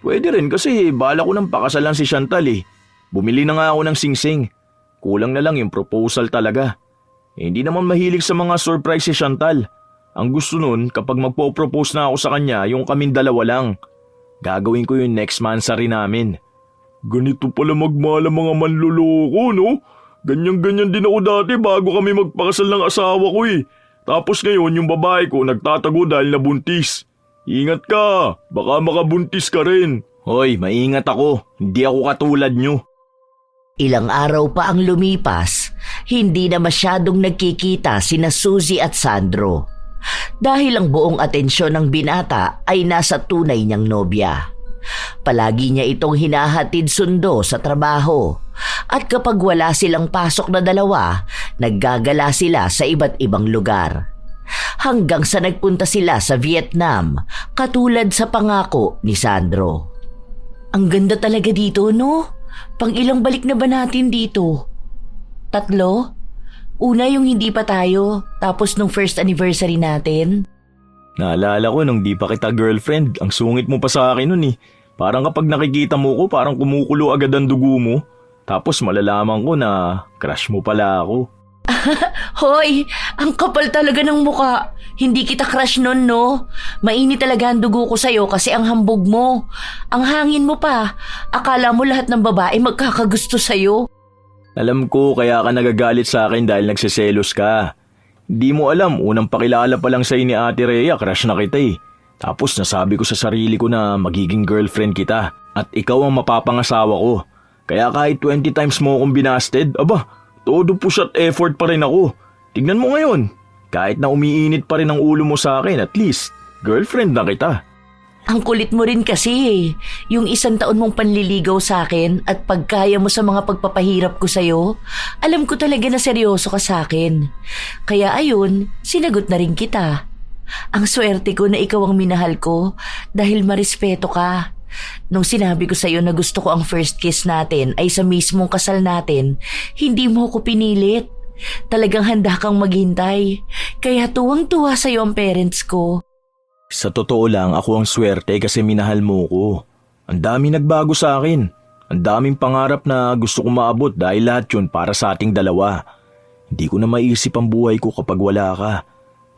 Pwede rin kasi bala ko nang pakasalan si Chantal eh. Bumili na nga ako ng singsing. Kulang na lang yung proposal talaga. Hindi naman mahilig sa mga surprise si Chantal. Ang gusto nun kapag magpo-propose na ako sa kanya yung kaming 2 lang. Gagawin ko yung next mansary namin. Ganito pala magmahal ang mga manloloko no? Ganyan-ganyan din ako dati bago kami magpakasal ng asawa ko eh. Tapos ngayon yung babae ko nagtatago dahil nabuntis. Ingat ka, baka makabuntis ka rin. Hoy, maingat ako. Hindi ako katulad nyo. Ilang araw pa ang lumipas, hindi na masyadong nagkikita sina Suzy at Sandro. Dahil ang buong atensyon ng binata ay nasa tunay niyang nobya. Palagi niya itong hinahatid sundo sa trabaho. At kapag wala silang pasok na 2, naggagala sila sa iba't ibang lugar. Hanggang sa nagpunta sila sa Vietnam, katulad sa pangako ni Sandro. Ang ganda talaga dito, no? Pang-ilang balik na ba natin dito? 3? Una yung hindi pa tayo, tapos nung first anniversary natin. Naalala ko nung di pa kita girlfriend, ang sungit mo pa sa akin nun eh. Parang kapag nakikita mo ko, parang kumukulo agad ang dugo mo. Tapos malalaman ko na crush mo pala ako. Hoy, ang kapal talaga ng muka. Hindi kita crush nun, no? Mainit talaga ang dugo ko sa'yo kasi ang hambog mo. Ang hangin mo pa. Akala mo lahat ng babae magkakagusto sa'yo. Alam ko kaya ka nagagalit sa akin dahil nagsiselos ka. Hindi mo alam, unang pakilala pa lang sa'yo ni Ate Rhea, crush na kita eh. Tapos nasabi ko sa sarili ko na magiging girlfriend kita at ikaw ang mapapangasawa ko. Kaya kahit 20 times mo akong binasted, aba, todo push at effort pa rin ako. Tignan mo ngayon, kahit na umiinit pa rin ang ulo mo sa akin, at least, girlfriend na kita. Ang kulit mo rin kasi eh. Yung 1 taon mong panliligaw sa akin at pagkaya mo sa mga pagpapahirap ko sa'yo, alam ko talaga na seryoso ka sa akin. Kaya ayun, sinagot na rin kita. Ang swerte ko na ikaw ang minahal ko dahil marespeto ka. Nung sinabi ko sa'yo na gusto ko ang first kiss natin ay sa mismong kasal natin, hindi mo ko pinilit. Talagang handa kang maghintay. Kaya tuwang-tuwa sa'yo ang parents ko. Sa totoo lang, ako ang swerte kasi minahal mo ko. Ang daming nagbago sa akin. Ang daming pangarap na gusto ko maabot dahil lahat yun para sa ating dalawa. Hindi ko na maisip ang buhay ko kapag wala ka.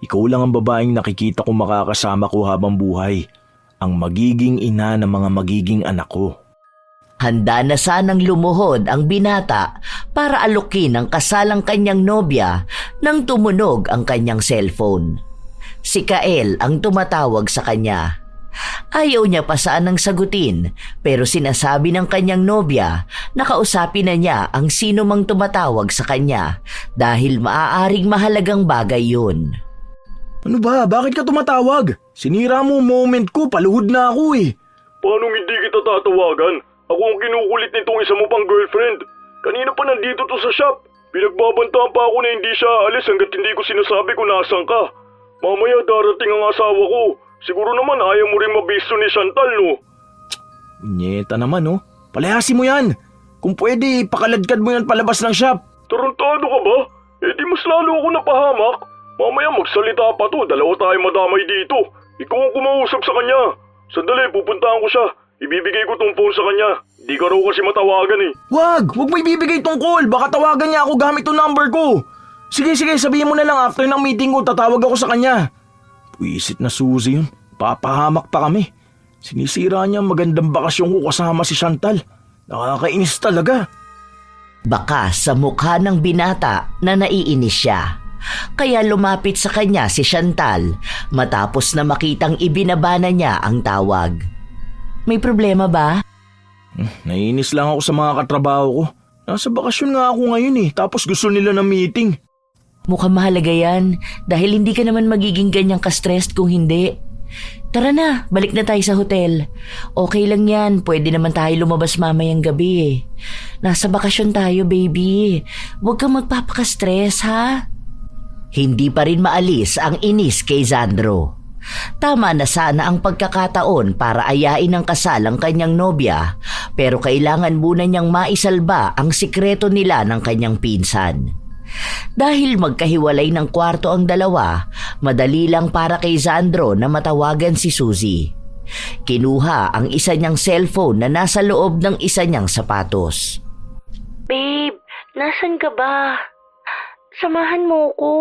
Ikaw lang ang babaeng nakikita ko makakasama ko habang buhay. Ang magiging ina ng mga magiging anak ko. Handa na sanang lumuhod ang binata para alukin ang kasalang kanyang nobya nang tumunog ang kanyang cellphone. Si Kael ang tumatawag sa kanya. Ayaw niya pa sanang sagutin pero sinasabi ng kanyang nobya na kausapin na niya ang sino mang tumatawag sa kanya dahil maaaring mahalagang bagay yun. Ano ba? Bakit ka tumatawag? Sinira mo moment ko, paluhod na ako eh. Paano hindi kita tatawagan? Ako ang kinukulit nitong isa mo pang girlfriend. Kanina pa nandito to sa shop. Pinagbabantaan pa ako na hindi siya aalis hanggat hindi ko sinasabi kung nasan ka. Mamaya darating ang asawa ko. Siguro naman ayaw mo rin mabisto ni Chantal, no? Nyeta naman, no? Palayasin mo yan. Kung pwede, pakaladkad mo yan palabas ng shop. Tarantado ka ba? Eh di mas lalo ako napahamak. Mamaya magsalita pa to, dalawa tayo madamay dito. Ikaw ang kumausap sa kanya. Sandali, pupuntahan ko siya. Ibibigay ko tong phone sa kanya. Di ka raw kasi matawagan eh. Wag mo ibibigay tong call. Baka tawagan niya ako gamit tong number ko. Sige, sabihin mo na lang after ng meeting ko, tatawag ako sa kanya. Puisit na Suzy yun. Papahamak pa kami. Sinisira niya ang magandang bakasyon ko kasama si Chantal. Nakakainis talaga. Baka sa mukha ng binata na naiinis siya. Kaya lumapit sa kanya si Chantal matapos na makitang ibinaba na niya ang tawag. May problema ba? Naiinis lang ako sa mga katrabaho ko. Nasa bakasyon nga ako ngayon eh, tapos gusto nila ng meeting. Mukhang mahalaga yan dahil hindi ka naman magiging ganyang ka-stressed kung hindi. Tara na, balik na tayo sa hotel. Okay lang yan, pwede naman tayo lumabas mamayang gabi eh. Nasa bakasyon tayo, baby. Huwag kang magpapaka-stress, ha? Hindi pa rin maalis ang inis kay Sandro. Tama na sana ang pagkakataon para ayain ng kasal ang kanyang nobya, pero kailangan muna niyang maisalba ang sikreto nila ng kanyang pinsan. Dahil magkahiwalay ng kwarto ang dalawa, madali lang para kay Sandro na matawagan si Suzy. Kinuha ang isa niyang cellphone na nasa loob ng isa niyang sapatos. Babe, nasan ka ba? Samahan mo ko.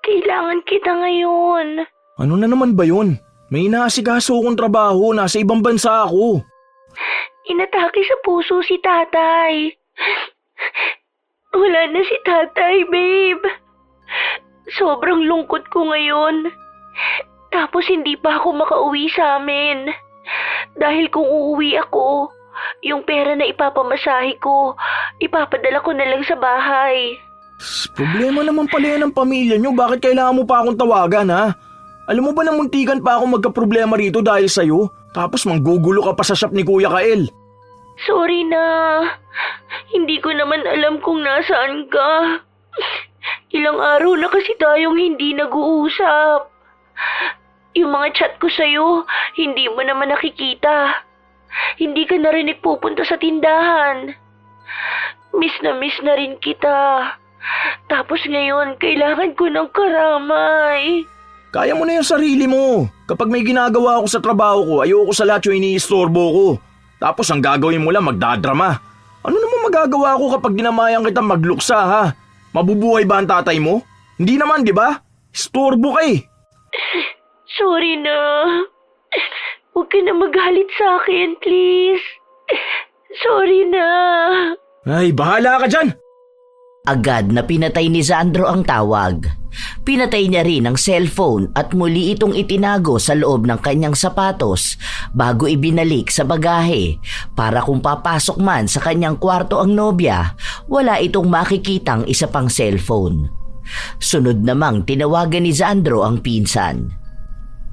Kailangan kita ngayon. Ano na naman ba yun? May inaasikaso akong trabaho, nasa ibang bansa ako. Inatake sa puso si tatay. Wala na si tatay, babe. Sobrang lungkot ko ngayon. Tapos hindi pa ako makauwi sa amin. Dahil kung uuwi ako, yung pera na ipapamasahe ko, ipapadala ko na lang sa bahay. Problema naman pala yan ng pamilya nyo. Bakit kailangan mo pa akong tawagan, ha? Alam mo ba na muntikan pa ako magkaproblema rito dahil sa'yo? Tapos manggugulo ka pa sa shop ni Kuya Kael. Sorry na. Hindi ko naman alam kung nasaan ka. Ilang araw na kasi tayong hindi nag-uusap. Yung mga chat ko sa'yo, hindi mo naman nakikita. Hindi ka na rin nagpupunta sa tindahan. Miss na rin kita. Tapos ngayon, kailangan ko ng karamay. Kaya mo na yung sarili mo. Kapag may ginagawa ako sa trabaho ko, ayoko sa lahat yung iniistorbo ko. Tapos ang gagawin mo lang magdadrama. Ano naman magagawa ko kapag dinamayan kita magluksa ha? Mabubuhay ba ang tatay mo? Hindi naman, di ba? Istorbo ka eh. Sorry na. Huwag ka na magalit sa akin, please. Sorry na. Ay, bahala ka dyan. Agad na pinatay ni Sandro ang tawag. Pinatay niya rin ang cellphone at muli itong itinago sa loob ng kanyang sapatos bago ibinalik sa bagahe para kung papasok man sa kanyang kwarto ang nobya, wala itong makikitang isa pang cellphone. Sunod namang tinawagan ni Sandro ang pinsan.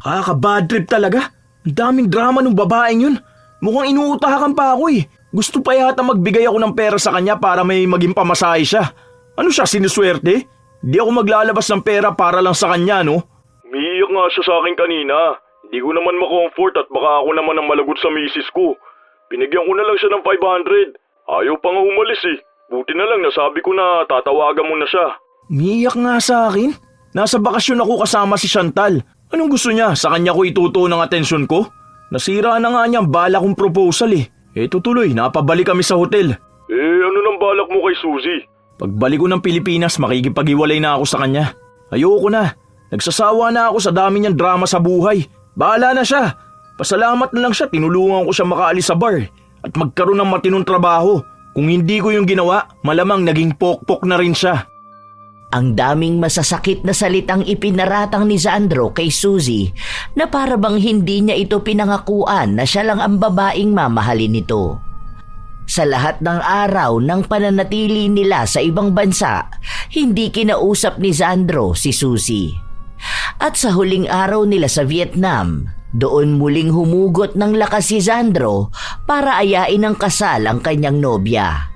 Kaka-bad trip talaga. Ang daming drama ng babaeng yun. Mukhang inuutakan pa ako eh. Gusto pa yata magbigay ako ng pera sa kanya para may maging pamasahe siya. Ano siya, sinuswerte? Di ako maglalabas ng pera para lang sa kanya, no? Umiiyak nga siya sa akin kanina. Hindi ko naman makomfort at baka ako naman ang malagot sa misis ko. Pinigyan ko na lang siya ng 500. Ayaw pa nga umalis eh. Buti na lang nasabi ko na tatawagan mo na siya. Umiiyak nga sa akin? Nasa bakasyon ako kasama si Chantal. Anong gusto niya? Sa kanya ko itutuon ng atensyon ko? Nasira na nga niya ang bala kong proposal eh. Eto tuloy, napabalik kami sa hotel. Ano nang balak mo kay Suzy? Pagbalik ko ng Pilipinas, makikipag-iwalay na ako sa kanya. Ayoko na. Nagsasawa na ako sa dami niyang drama sa buhay. Bahala na siya. Pasalamat na lang siya, tinulungan ko siya makaalis sa bar at magkaroon ng matinong trabaho. Kung hindi ko yung ginawa, malamang naging pokpok na rin siya. Ang daming masasakit na salitang ipinaratang ni Sandro kay Suzy na para bang hindi niya ito pinangakuan na siya lang ang babaeng mamahalin nito. Sa lahat ng araw ng pananatili nila sa ibang bansa, hindi kinausap ni Sandro si Suzy. At sa huling araw nila sa Vietnam, doon muling humugot ng lakas si Sandro para ayain ng kasal ang kanyang nobya.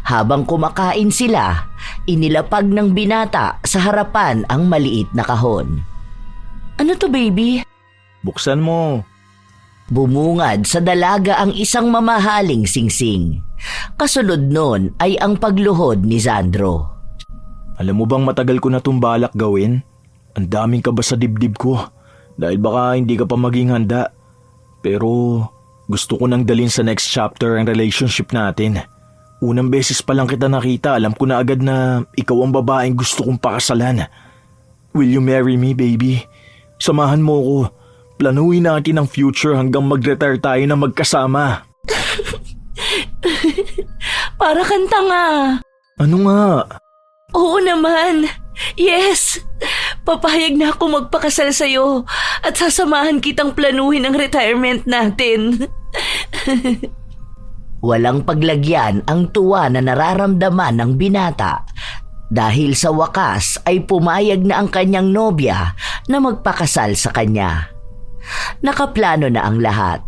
Habang kumakain sila, inilapag ng binata sa harapan ang maliit na kahon. Ano to, baby? Buksan mo. Bumungad sa dalaga ang isang mamahaling singsing. Kasunod nun ay ang pagluhod ni Sandro. Alam mo bang matagal ko na itong balak gawin? Ang daming kaba sa dibdib ko dahil baka hindi ka pa maging handa. Pero gusto ko nang dalhin sa next chapter ang relationship natin. Unang beses pa lang kita nakita, alam ko na agad na ikaw ang babaeng gusto kong pakasalan. Will you marry me, baby? Samahan mo ko. Planuhin natin ang future hanggang mag-retire tayo na magkasama. Para kang tanga. Ano nga? Oo naman. Yes. Papayag na ako magpakasal sa'yo at sasamahan kitang planuhin ang retirement natin. Walang paglagyan ang tuwa na nararamdaman ng binata dahil sa wakas ay pumayag na ang kanyang nobya na magpakasal sa kanya. Nakaplano na ang lahat.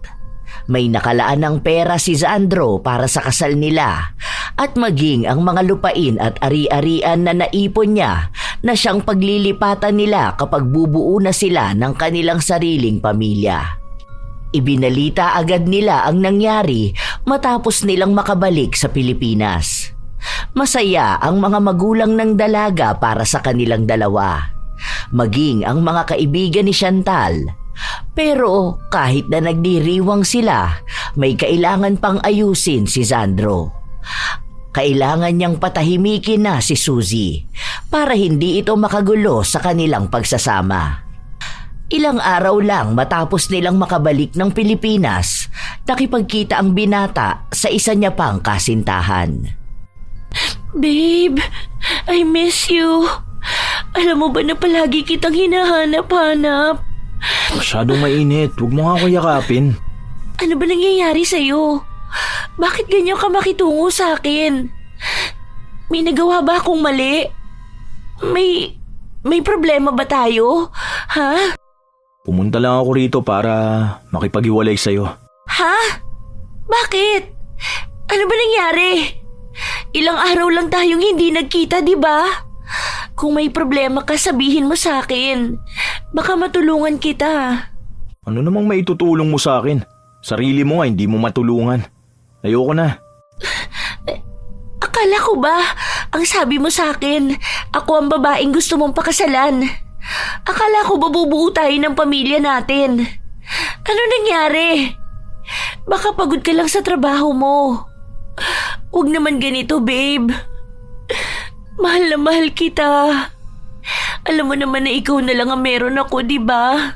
May nakalaan ng pera si Sandro para sa kasal nila at maging ang mga lupain at ari-arian na naipon niya na siyang paglilipatan nila kapag bubuo na sila ng kanilang sariling pamilya. Ibinalita agad nila ang nangyari matapos nilang makabalik sa Pilipinas. Masaya ang mga magulang ng dalaga para sa kanilang dalawa, maging ang mga kaibigan ni Chantal. Pero kahit na nagdiriwang sila, may kailangan pang ayusin si Sandro. Kailangan niyang patahimikin na si Suzy para hindi ito makagulo sa kanilang pagsasama. Ilang araw lang matapos nilang makabalik ng Pilipinas, nakipagkita ang binata sa isa niya pang kasintahan. Babe, I miss you. Alam mo ba na palagi kitang hinahanap-hanap? Masyadong mainit. Huwag mo nga ako yakapin. Ano ba nangyayari sa'yo? Bakit ganyan ka makitungo sa akin? May nagawa ba akong mali? May problema ba tayo? Ha? Pumunta lang ako rito para makipag-iwalay sa'yo. Ha? Bakit? Ano ba nangyari? Ilang araw lang tayong hindi nagkita, di ba? Kung may problema ka, sabihin mo sa akin. Baka matulungan kita. Ano namang maitutulong mo sa akin? Sarili mo nga, hindi mo matulungan. Ayoko na. Akala ko ba, ang sabi mo sa akin, ako ang babaeng gusto mong pakasalan. Akala ko babubuo tayo ng pamilya natin. Ano nangyari? Baka pagod ka lang sa trabaho mo. Huwag naman ganito, babe. Mahal na mahal kita. Alam mo naman na ikaw na lang ang meron ako, di ba?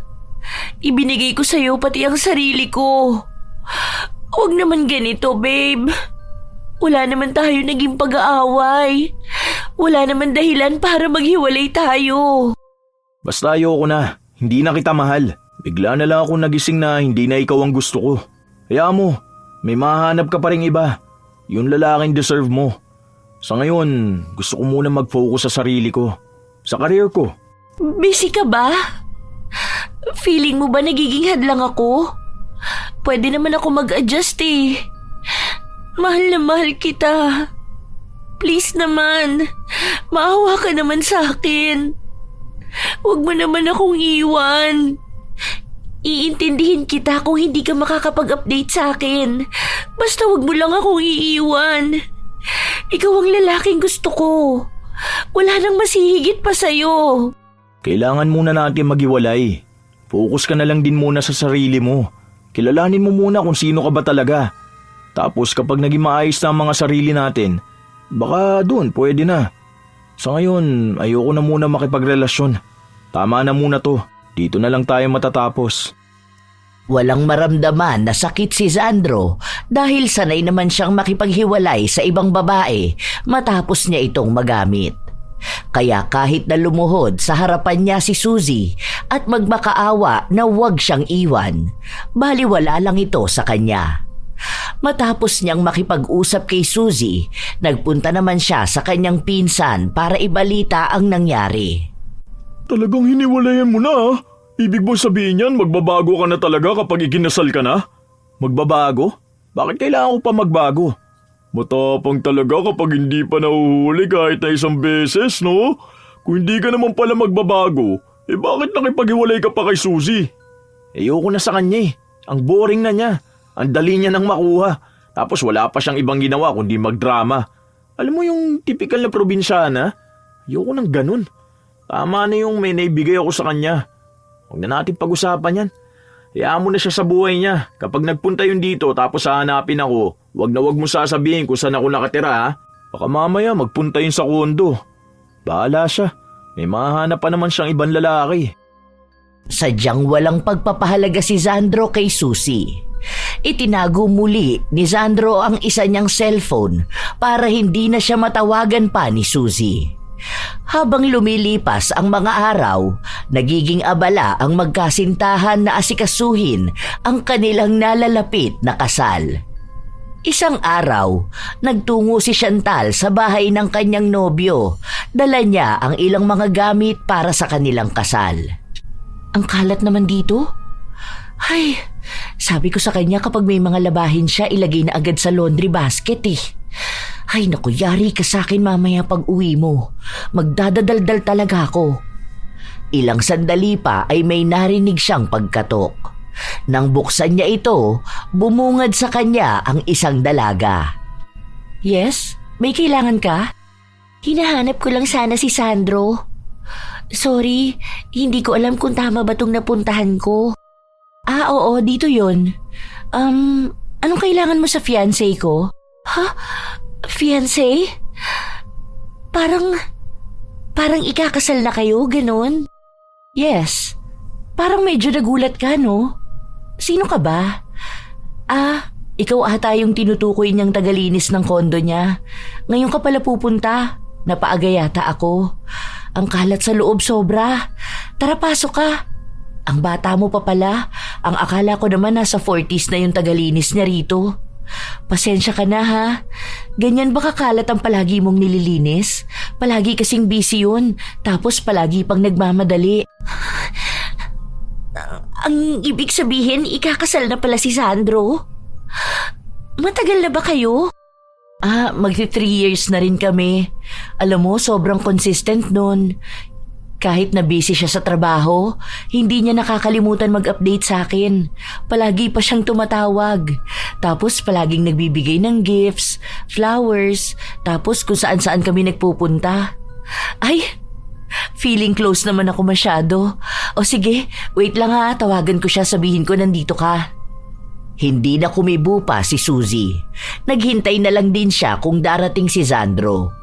Ibinigay ko sa'yo pati ang sarili ko. Huwag naman ganito, babe. Wala naman tayo naging pag-aaway. Wala naman dahilan para maghiwalay tayo. Basta ayoko na. Hindi na kita mahal. Bigla na lang ako nagising na hindi na ikaw ang gusto ko. Kaya mo, may mahanap ka pa ring iba. Yung lalaking deserve mo. Sa ngayon, gusto ko muna mag-focus sa sarili ko. Sa career ko. Busy ka ba? Feeling mo ba nagiging hadlang ako? Pwede naman ako mag-adjust eh. Mahal na mahal kita. Please naman, maawa ka naman sa akin. Huwag mo naman akong iwan. Iintindihin kita kung hindi ka makakapag-update sa akin. Basta huwag mo lang akong iiwan. Ikaw ang lalaking gusto ko. Wala nang masihigit pa sa'yo. Kailangan muna natin maghiwalay. Focus ka na lang din muna sa sarili mo. Kilalanin mo muna kung sino ka ba talaga. Tapos kapag naging maayos na ang mga sarili natin, baka doon pwede na. Sa ngayon, ayoko na muna makipagrelasyon. Tama na muna to. Dito na lang tayo matatapos. Walang maramdaman na sakit si Sandro dahil sanay naman siyang makipaghiwalay sa ibang babae matapos niya itong magamit. Kaya kahit na lumuhod sa harapan niya si Suzy at magmakaawa na huwag siyang iwan, baliwala lang ito sa kanya. Matapos niyang makipag-usap kay Suzy, nagpunta naman siya sa kanyang pinsan para ibalita ang nangyari. Talagang hiniwalayan mo na ah. Ibig mo sabihin yan, magbabago ka na talaga kapag ikinasal ka na? Magbabago? Bakit kailangan ko pa magbago? Matapang talaga kapag hindi pa nahuhuli kahit na isang beses, no? Kung hindi ka naman pala magbabago, bakit nakipaghiwalay ka pa kay Suzy? Ayoko na sa kanya eh. Ang boring na niya. Ang dali niya nang makuha. Tapos wala pa siyang ibang ginawa kundi magdrama. Alam mo yung typical na probinsyana? Ayoko nang ganun. Tama na yung may naibigay ako sa kanya. Huwag na natin pag-usapan yan. Hayaan mo na siya sa buhay niya. Kapag nagpunta yun dito tapos hahanapin ako, huwag mo sasabihin kung saan ako nakatira ha. Baka mamaya magpunta yun sa kondo. Bahala siya. May mahanap pa naman siyang ibang lalaki. Sadyang walang pagpapahalaga si Sandro kay Suzy. Itinago muli ni Sandro ang isa niyang cellphone para hindi na siya matawagan pa ni Suzy. Habang lumilipas ang mga araw, nagiging abala ang magkasintahan na asikasuhin ang kanilang nalalapit na kasal. Isang araw, nagtungo si Chantal sa bahay ng kanyang nobyo. Dala niya ang ilang mga gamit para sa kanilang kasal. Ang kalat naman dito? Ay, sabi ko sa kanya kapag may mga labahin siya, ilagay na agad sa laundry basket eh. Ay naku, yari ka sa akin mamaya pag uwi mo. Magdadadaldal talaga ako. Ilang sandali pa ay may narinig siyang pagkatok. Nang buksan niya ito, bumungad sa kanya ang isang dalaga. Yes? May kailangan ka? Hinahanap ko lang sana si Sandro. Sorry, hindi ko alam kung tama ba itong napuntahan ko. Ah, oo, dito yun. Anong kailangan mo sa fiancé ko? Ha? Fiancé? Parang ikakasal na kayo, ganun? Yes. Parang medyo nagulat ka, no? Sino ka ba? Ah, ikaw ata yung tinutukoy niyang tagalinis ng kondo niya. Ngayon ka pala pupunta. Napaaga yata ako. Ang kalat sa loob sobra. Tara, pasok ka. Ang bata mo pa pala. Ang akala ko naman nasa 40s na yung tagalinis niya rito. Pasensya ka na ha. Ganyan ba kakalat ang palagi mong nililinis? Palagi kasing busy yun. Tapos palagi pang nagmamadali. Ang ibig sabihin, ikakasal na pala si Sandro? Matagal na ba kayo? Ah, magti 3 years na rin kami. Alam mo, sobrang consistent nun. Kahit na busy siya sa trabaho, hindi niya nakakalimutan mag-update sa akin. Palagi pa siyang tumatawag. Tapos palaging nagbibigay ng gifts, flowers, tapos kung saan-saan kami nagpupunta. Ay, feeling close naman ako masyado. O sige, wait lang ha, tawagan ko siya, sabihin ko nandito ka. Hindi na kumibo pa si Suzy. Naghintay na lang din siya kung darating si Sandro.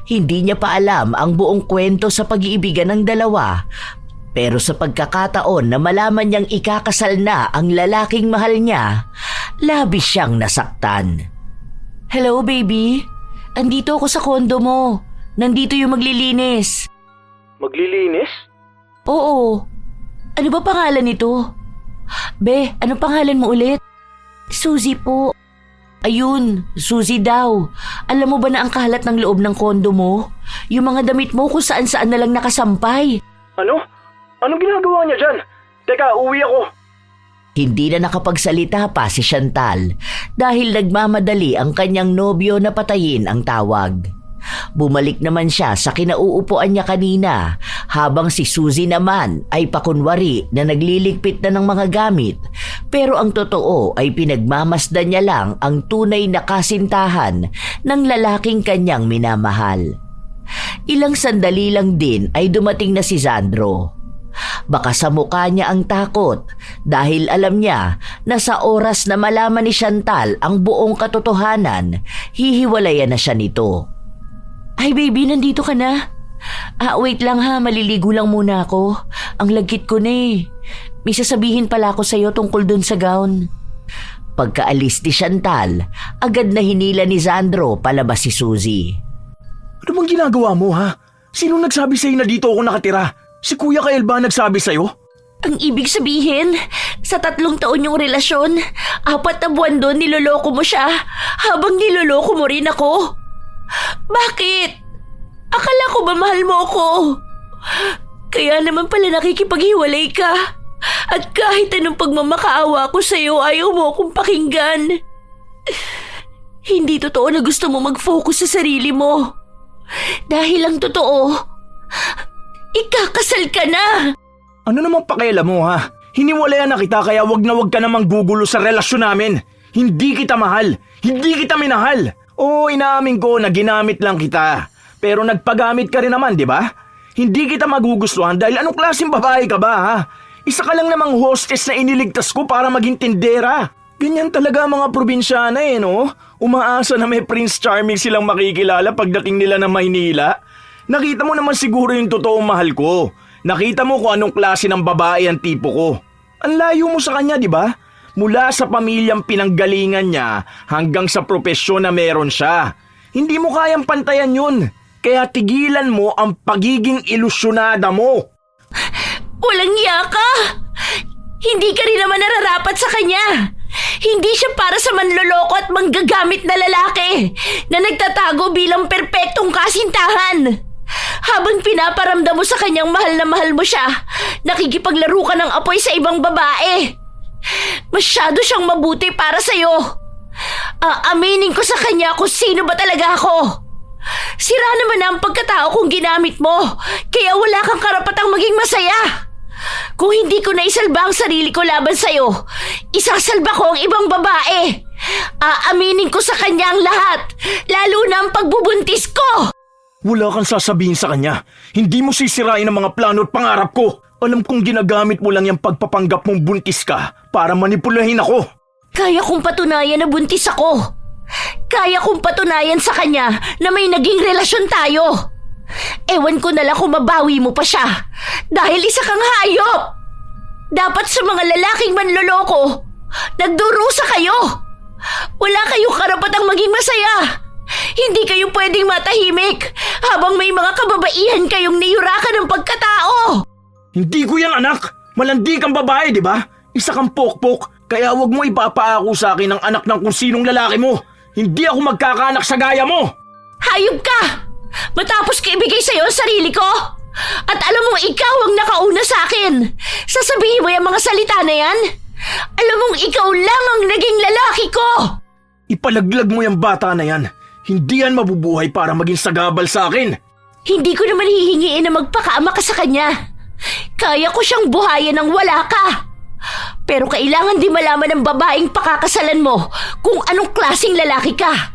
Hindi niya pa alam ang buong kwento sa pag-iibigan ng dalawa. Pero sa pagkakataon na malaman niyang ikakasal na ang lalaking mahal niya, labis siyang nasaktan. Hello, baby. Andito ako sa kondo mo. Nandito yung maglilinis. Maglilinis? Oo. Ano ba pangalan nito? Be, ano pangalan mo ulit? Suzy po. Ayun, Suzy daw. Alam mo ba na ang kalat ng loob ng kondo mo? Yung mga damit mo kung saan-saan na lang nakasampay. Ano? Anong ginagawa niya dyan? Teka, uwi ako. Hindi na nakapagsalita pa si Chantal dahil nagmamadali ang kanyang nobyo na patayin ang tawag. Bumalik naman siya sa kinauupuan niya kanina habang si Suzy naman ay pakunwari na nagliligpit na ng mga gamit, pero ang totoo ay pinagmamasdan niya lang ang tunay na kasintahan ng lalaking kanyang minamahal. Ilang sandali lang din ay dumating na si Sandro. Baka sa mukha niya ang takot dahil alam niya na sa oras na malaman ni Chantal ang buong katotohanan, hihiwalayan na siya nito. Ay baby, nandito ka na? Wait lang ha, maliligo lang muna ako. Ang lagkit ko na eh. May sasabihin pala ako sa'yo tungkol dun sa gown. Pagkaalis ni Chantal, agad na hinila ni Sandro palabas si Suzy. Ano bang ginagawa mo ha? Sinong nagsabi sa'yo na dito ako nakatira? Si Kuya Kael ba nagsabi sa'yo? Ang ibig sabihin, sa 3 taon yung relasyon, 4 na buwan doon niloloko mo siya, habang niloloko mo rin ako. Bakit? Akala ko ba mahal mo ako? Kaya naman pala nakikipaghiwalay ka. At kahit anong pagmamakaawa ko sa'yo, ayaw mo akong pakinggan. Hindi totoo na gusto mo mag-focus sa sarili mo. Dahil ang totoo, ikakasal ka na. Ano namang pakialam mo ha? Hiniwalayan na kita kaya wag ka namang gugulo sa relasyon namin. Hindi kita mahal. Hindi kita minahal. Oo, inaamin ko na ginamit lang kita. Pero nagpagamit ka rin naman, di ba? Hindi kita magugustuhan dahil anong klaseng babae ka ba ha? Isa ka lang namang hostess na iniligtas ko para maging tindera. Ganyan talaga mga probinsyana eh, no? Umaasa na may Prince Charming silang makikilala pagdating nila ng Maynila. Nakita mo naman siguro yung totoong mahal ko. Nakita mo kung anong klase ng babae ang tipo ko. Ang layo mo sa kanya, di ba? Mula sa pamilyang pinanggalingan niya hanggang sa propesyon na meron siya. Hindi mo kayang pantayan yun. Kaya tigilan mo ang pagiging ilusyonada mo. Walang iya ka! Hindi ka rin naman nararapat sa kanya. Hindi siya para sa manloloko at manggagamit na lalaki na nagtatago bilang perpektong kasintahan. Habang pinaparamdam mo sa kanyang mahal na mahal mo siya, nakikipaglaro ka ng apoy sa ibang babae. Masyado siyang mabuti para sa'yo. Aaminin ko sa kanya kung sino ba talaga ako. Sira naman na ang pagkatao kung ginamit mo, kaya wala kang karapatang maging masaya. Kung hindi ko naisalba ang sarili ko laban sa'yo, isasalba ko ang ibang babae. Aaminin ko sa kanya ang lahat, lalo na ang pagbubuntis ko. Wala kang sasabihin sa kanya. Hindi mo sisirain ang mga plano at pangarap ko. Alam kong ginagamit mo lang yung pagpapanggap mong buntis ka para manipulahin ako. Kaya kong patunayan na buntis ako. Kaya kong patunayan sa kanya na may naging relasyon tayo. Ewan ko na lang kung mabawi mo pa siya dahil isa kang hayop. Dapat sa mga lalaking manloloko, nagdurusa kayo. Wala kayong karapatang maging masaya. Hindi kayo pwedeng matahimik habang may mga kababaihan kayong niyurakan ng pagkatao. Hindi ko yan anak. Malandi kang babae, di ba? Isa kang pokpok, kaya wag mo ipapaako sa akin ang anak ng kung sinong lalaki mo. Hindi ako magkakaanak sa gaya mo. Hayop ka! Matapos ko ibigay sa'yo ang sarili ko? At alam mo ikaw ang nakauna sa akin. Sasabihin mo yung mga salita na yan? Alam mong ikaw lang ang naging lalaki ko. Ipalaglag mo yung bata na yan. Hindi yan mabubuhay para maging sagabal sa akin. Hindi ko naman hihingiin na magpakaama ka sa kanya. Kaya ko siyang buhayan ng wala ka. Pero kailangan din malaman ng babaeng pakakasalan mo kung anong klaseng lalaki ka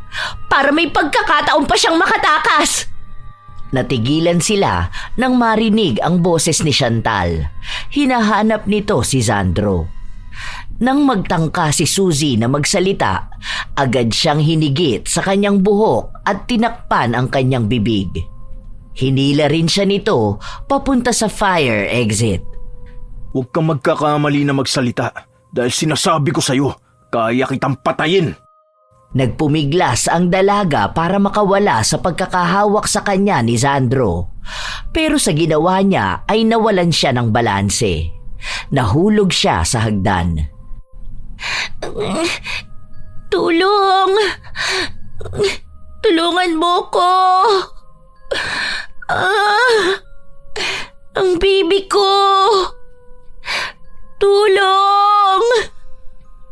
para may pagkakataon pa siyang makatakas. Natigilan sila nang marinig ang boses ni Chantal. Hinahanap nito si Sandro. Nang magtangka si Suzy na magsalita, agad siyang hinigit sa kanyang buhok at tinakpan ang kanyang bibig. Hinila rin siya nito papunta sa fire exit. Huwag kang magkakamali na magsalita dahil sinasabi ko sa'yo, kaya kitang patayin. Nagpumiglas ang dalaga para makawala sa pagkakahawak sa kanya ni Sandro. Pero sa ginawa niya ay nawalan siya ng balanse. Nahulog siya sa hagdan. Tulong! Tulungan mo ko! Ang baby ko! Tulong!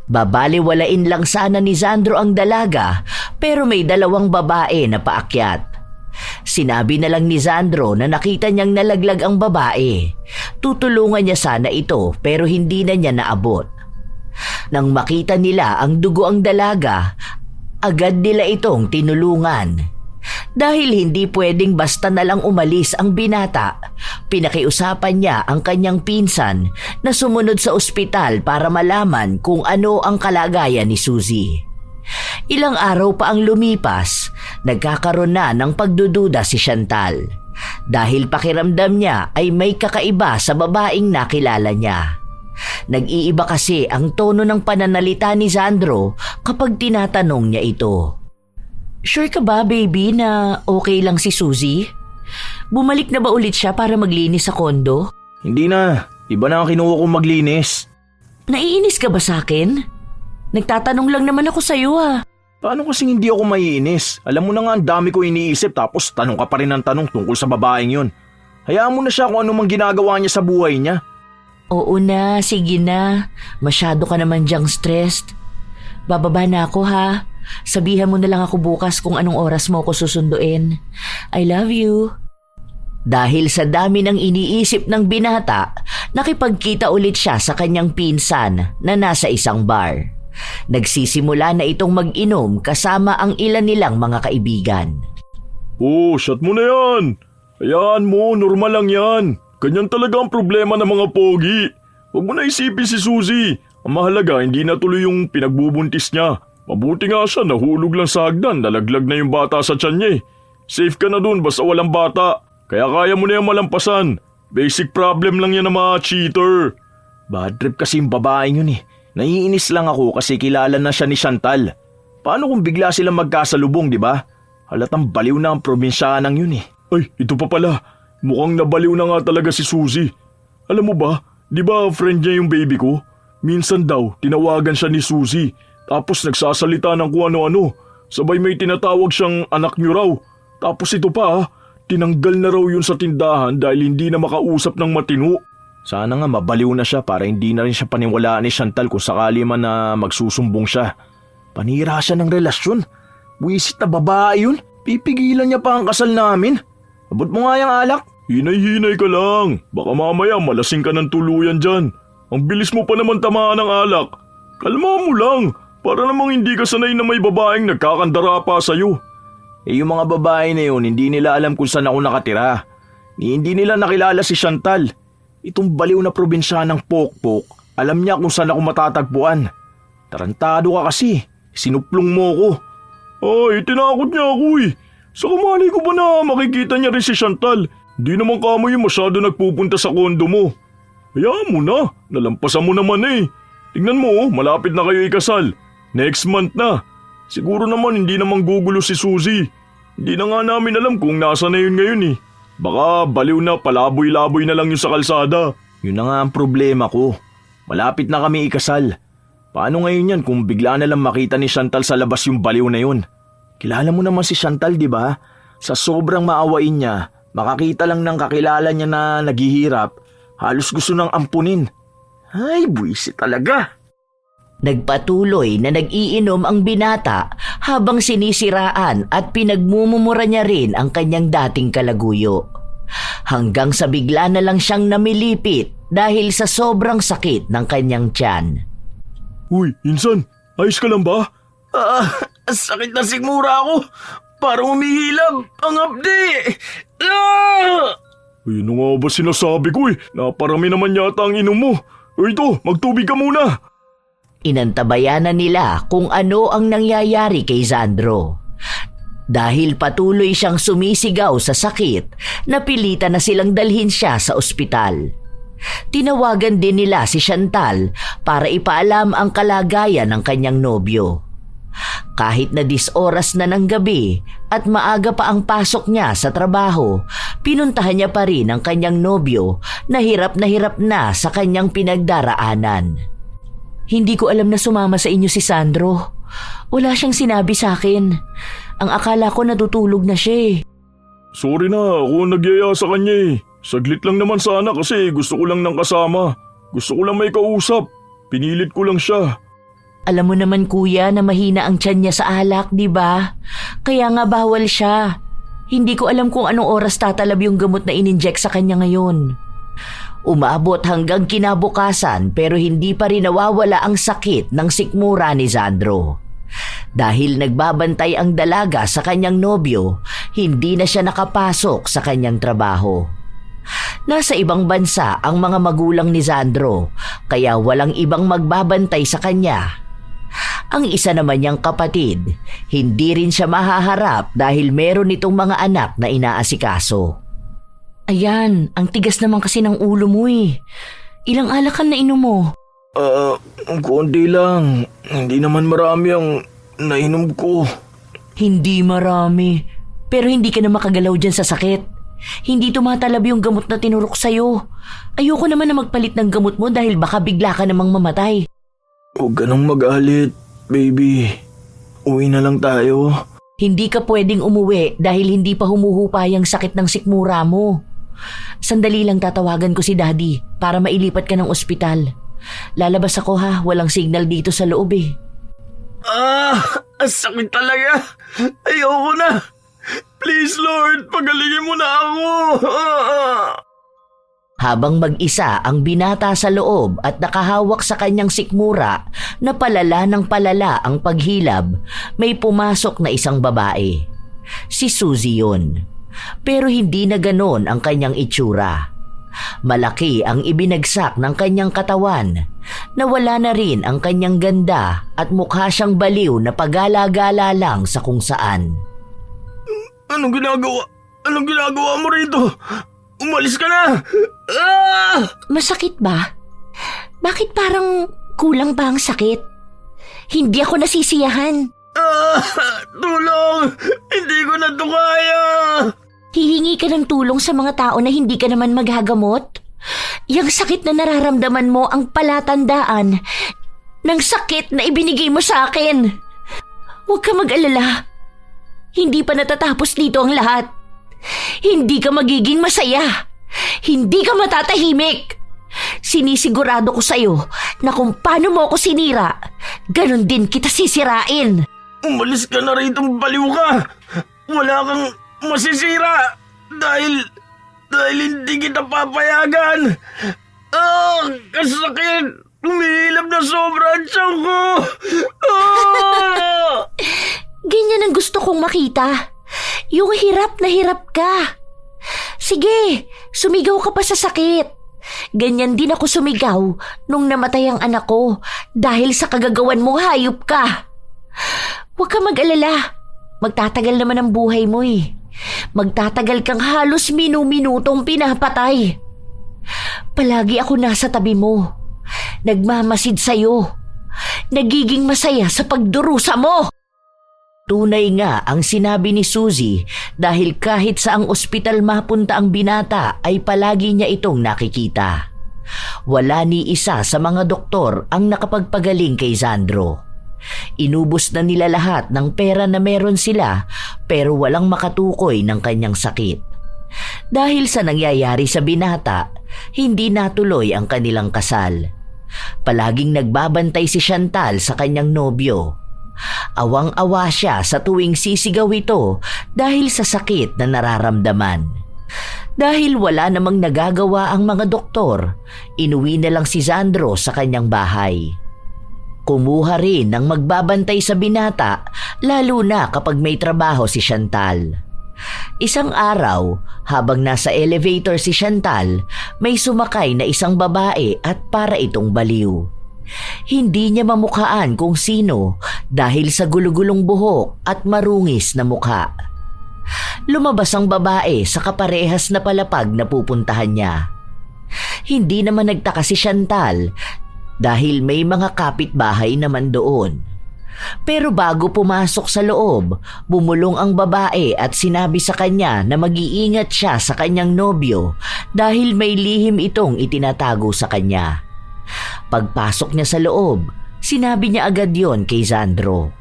Babaliwalain lang sana ni Sandro ang dalaga pero may dalawang babae na paakyat. Sinabi na lang ni Sandro na nakita niyang nalaglag ang babae. Tutulungan niya sana ito pero hindi na niya naabot. Nang makita nila ang dugo ang dalaga, agad nila itong tinulungan. Dahil hindi pwedeng basta na lang umalis ang binata, pinakiusapan niya ang kanyang pinsan na sumunod sa ospital para malaman kung ano ang kalagayan ni Suzy. Ilang araw pa ang lumipas, nagkakaroon na ng pagdududa si Chantal. Dahil pakiramdam niya ay may kakaiba sa babaeng nakilala niya. Nag-iiba kasi ang tono ng pananalita ni Sandro kapag tinatanong niya ito. Sure ka ba, baby, na okay lang si Suzy? Bumalik na ba ulit siya para maglinis sa kondo? Hindi na, iba na ang kinuha kong maglinis. Naiinis ka ba sa akin? Nagtatanong lang naman ako sa'yo Paano kasing hindi ako maiinis? Alam mo na nga ang dami ko iniisip tapos tanong ka pa rin ng tanong tungkol sa babaeng yun. Hayaan mo na siya kung ano mang ginagawa niya sa buhay niya. Oo na, sige na. Masyado ka naman diyang stressed. Bababa na ako Sabihan mo na lang ako bukas kung anong oras mo ako susunduin. I love you. Dahil sa dami ng iniisip ng binata, nakipagkita ulit siya sa kanyang pinsan na nasa isang bar. Nagsisimula na itong mag-inom kasama ang ilan nilang mga kaibigan. Oh, shot mo na yan. Hayaan mo, normal lang yan. Ganyan talaga ang problema ng mga pogi. Huwag mo na isipin si Suzy. Ang mahalaga, hindi natuloy yung pinagbubuntis niya. Mabuti nga siya, nahulog lang sa hagdan, nalaglag na yung bata sa tiyan niya. Safe ka na dun basta walang bata. Kaya kaya mo na yung malampasan. Basic problem lang yan ng mga cheater. Bad trip kasi yung babaeng yun Naiinis lang ako kasi kilala na siya ni Chantal. Paano kung bigla silang magkasalubong, di ba? Halatang baliw na ang probinsyanang yun Ay, ito pa pala. Mukhang nabaliw na nga talaga si Suzy. Alam mo ba, di ba friend niya yung baby ko? Minsan daw, tinawagan siya ni Suzy. Tapos nagsasalita ng kung ano-ano. Sabay may tinatawag siyang anak niyo raw. Tapos ito pa tinanggal na raw yun sa tindahan dahil hindi na makausap ng matino. Sana nga mabaliw na siya para hindi na rin siya paniwalaan ni Chantal kung sakali man na magsusumbong siya. Panira siya ng relasyon. Buwisit na babae yun. Pipigilan niya pa ang kasal namin. Abot mo nga yung alak. Hinay-hinay ka lang. Baka mamaya malasing ka ng tuluyan dyan. Ang bilis mo pa naman tamaan ng alak. Kalma mo lang. Para namang hindi ka sanay na may babaeng nagkakandara pa sa'yo. Yung mga babae na yun, hindi nila alam kung saan ako nakatira. Hindi nila nakilala si Chantal. Itong baliw na probinsyanang pokpok, alam niya kung saan ako matatagpuan. Tarantado ka kasi. Sinuplong mo ko. Ay, tinakot niya ako Sa kumali ko ba na makikita niya rin si Chantal? Di naman kamoy masyado nagpupunta sa kondo mo. Hayaan mo na, nalampasan mo naman Tingnan mo, malapit na kayo ikasal. Next month na. Siguro naman hindi naman gugulo si Suzy. Hindi na nga namin alam kung nasa na yun ngayon Baka baliw na palaboy-laboy na lang yun sa kalsada. Yun na nga ang problema ko. Malapit na kami ikasal. Paano ngayon yan kung bigla na lang makita ni Chantal sa labas yung baliw na yun? Kilala mo naman si Chantal, di ba? Sa sobrang maawain niya, makakita lang ng kakilala niya na naghihirap, halos gusto nang ampunin. Ay, buwisit talaga. Nagpatuloy na nag-iinom ang binata habang sinisiraan at pinagmumumura niya rin ang kanyang dating kalaguyo. Hanggang sa bigla na lang siyang namilipit dahil sa sobrang sakit ng kanyang tiyan. Uy, insan, ayos ka lang ba? Sakit na sigmura ako. Parang umihilab ang abdi. Ayun nga ba sinasabi ko Naparami naman yata ang inom mo. Ito, magtubig ka muna. Inantabayanan nila kung ano ang nangyayari kay Sandro. Dahil patuloy siyang sumisigaw sa sakit, napilitan na silang dalhin siya sa ospital. Tinawagan din nila si Chantal para ipaalam ang kalagayan ng kanyang nobyo. Kahit na 10 oras na ng gabi at maaga pa ang pasok niya sa trabaho, pinuntahan niya pa rin ang kanyang nobyo na hirap na sa kanyang pinagdaraanan. Hindi ko alam na sumama sa inyo si Sandro. Wala siyang sinabi sa akin. Ang akala ko natutulog na siya eh. Sorry na, ako nagyaya sa kanya eh. Saglit lang naman sana kasi gusto ko lang ng kasama. Gusto ko lang may kausap. Pinilit ko lang siya. Alam mo naman kuya na mahina ang tiyan niya sa alak, di ba? Kaya nga bawal siya. Hindi ko alam kung anong oras tatalab yung gamot na ininject sa kanya ngayon. Umabot hanggang kinabukasan pero hindi pa rin nawawala ang sakit ng sikmura ni Sandro. Dahil nagbabantay ang dalaga sa kanyang nobyo, hindi na siya nakapasok sa kanyang trabaho. Nasa ibang bansa ang mga magulang ni Sandro, kaya walang ibang magbabantay sa kanya. Ang isa naman niyang kapatid, hindi rin siya mahaharap dahil meron itong mga anak na inaasikaso. Ayan, ang tigas naman kasi ng ulo mo eh. Ilang alakan na inom mo? Konti lang. Hindi naman marami ang nainom ko. Hindi marami. Pero hindi ka na makagalaw dyan sa sakit. Hindi tumatalab yung gamot na tinurok sa'yo. Ayoko naman na magpalit ng gamot mo dahil baka bigla ka namang mamatay. Huwag ka nang magalit, baby. Uwi na lang tayo. Hindi ka pwedeng umuwi dahil hindi pa humuhupay ang sakit ng sikmura mo. Sandali lang tatawagan ko si Daddy para mailipat ka ng ospital. Lalabas ako ha, walang signal dito sa loob eh. Ang sakit talaga. Ayoko na. Please Lord, pagalingin mo na ako. Habang mag-isa ang binata sa loob at nakahawak sa kanyang sikmura na palala ng palala ang paghilab, may pumasok na isang babae. Si Suzy yun. Pero hindi na ganon ang kanyang itsura. Malaki ang ibinagsak ng kanyang katawan. Nawala na rin ang kanyang ganda at mukha siyang baliw na pagala-gala lang sa kung saan. Anong ginagawa mo rito? Umalis ka na! Masakit ba? Bakit parang kulang ba ang sakit? Hindi ako nasisiyahan. Tulong! Hindi ko na to kaya! Hihingi ka ng tulong sa mga tao na hindi ka naman maghagamot? Yang sakit na nararamdaman mo ang palatandaan ng sakit na ibinigay mo sa akin. Huwag ka mag-alala. Hindi pa natatapos dito ang lahat. Hindi ka magiging masaya. Hindi ka matatahimik. Sinisigurado ko sa'yo na kung paano mo ako sinira, ganon din kita sisirain. Umalis ka na rito, baliw ka! Wala kang masisira dahil hindi kita papayagan. Kasakit! Umihilap na sobra ang tiyan ko! Ganyan ang gusto kong makita. Yung hirap na hirap ka. Sige, sumigaw ka pa sa sakit. Ganyan din ako sumigaw nung namatay ang anak ko dahil sa kagagawan mong hayop ka. Huwag ka mag-alala. Magtatagal naman ang buhay mo eh. Magtatagal kang halos minu-minutong pinapatay. Palagi ako nasa tabi mo. Nagmamasid sa'yo. Nagiging masaya sa pagdurusa mo. Tunay nga ang sinabi ni Suzy dahil kahit sa ang ospital mapunta ang binata ay palagi niya itong nakikita. Wala ni isa sa mga doktor ang nakapagpagaling kay Sandro. Inubos na nila lahat ng pera na meron sila pero walang makatukoy ng kanyang sakit. Dahil sa nangyayari sa binata, hindi natuloy ang kanilang kasal. Palaging nagbabantay si Chantal sa kanyang nobyo. Awang-awa siya sa tuwing sisigaw ito dahil sa sakit na nararamdaman. Dahil wala namang nagagawa ang mga doktor, inuwi na lang si Sandro sa kanyang bahay. Kumuha rin ng magbabantay sa binata lalo na kapag may trabaho si Chantal. Isang araw, habang nasa elevator si Chantal, may sumakay na isang babae at para itong baliw. Hindi niya mamukhaan kung sino dahil sa gulugulong buhok at marungis na mukha. Lumabas ang babae sa kaparehas na palapag na pupuntahan niya. Hindi naman nagtaka si Chantal dahil may mga kapitbahay naman doon. Pero bago pumasok sa loob, bumulong ang babae at sinabi sa kanya na mag-iingat siya sa kanyang nobyo dahil may lihim itong itinatago sa kanya. Pagpasok niya sa loob, sinabi niya agad yon kay Sandro.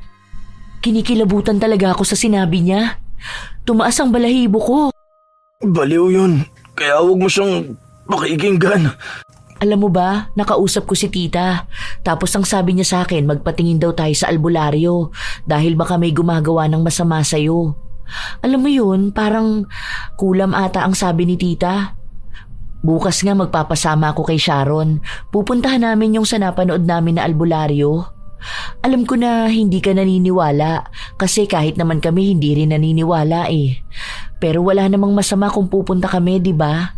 Kinikilabutan talaga ako sa sinabi niya. Tumaas ang balahibo ko. Baliw yun, kaya huwag mo siyang pakikinggan. Alam mo ba, nakausap ko si tita. Tapos ang sabi niya sa akin, magpatingin daw tayo sa albularyo dahil baka may gumagawa ng masama sa'yo. Alam mo yun, parang kulam ata ang sabi ni tita. Bukas nga magpapasama ako kay Sharon. Pupuntahan namin yung sa napanood namin na albularyo. Alam ko na hindi ka naniniwala kasi kahit naman kami hindi rin naniniwala eh. Pero wala namang masama kung pupunta kami, di ba?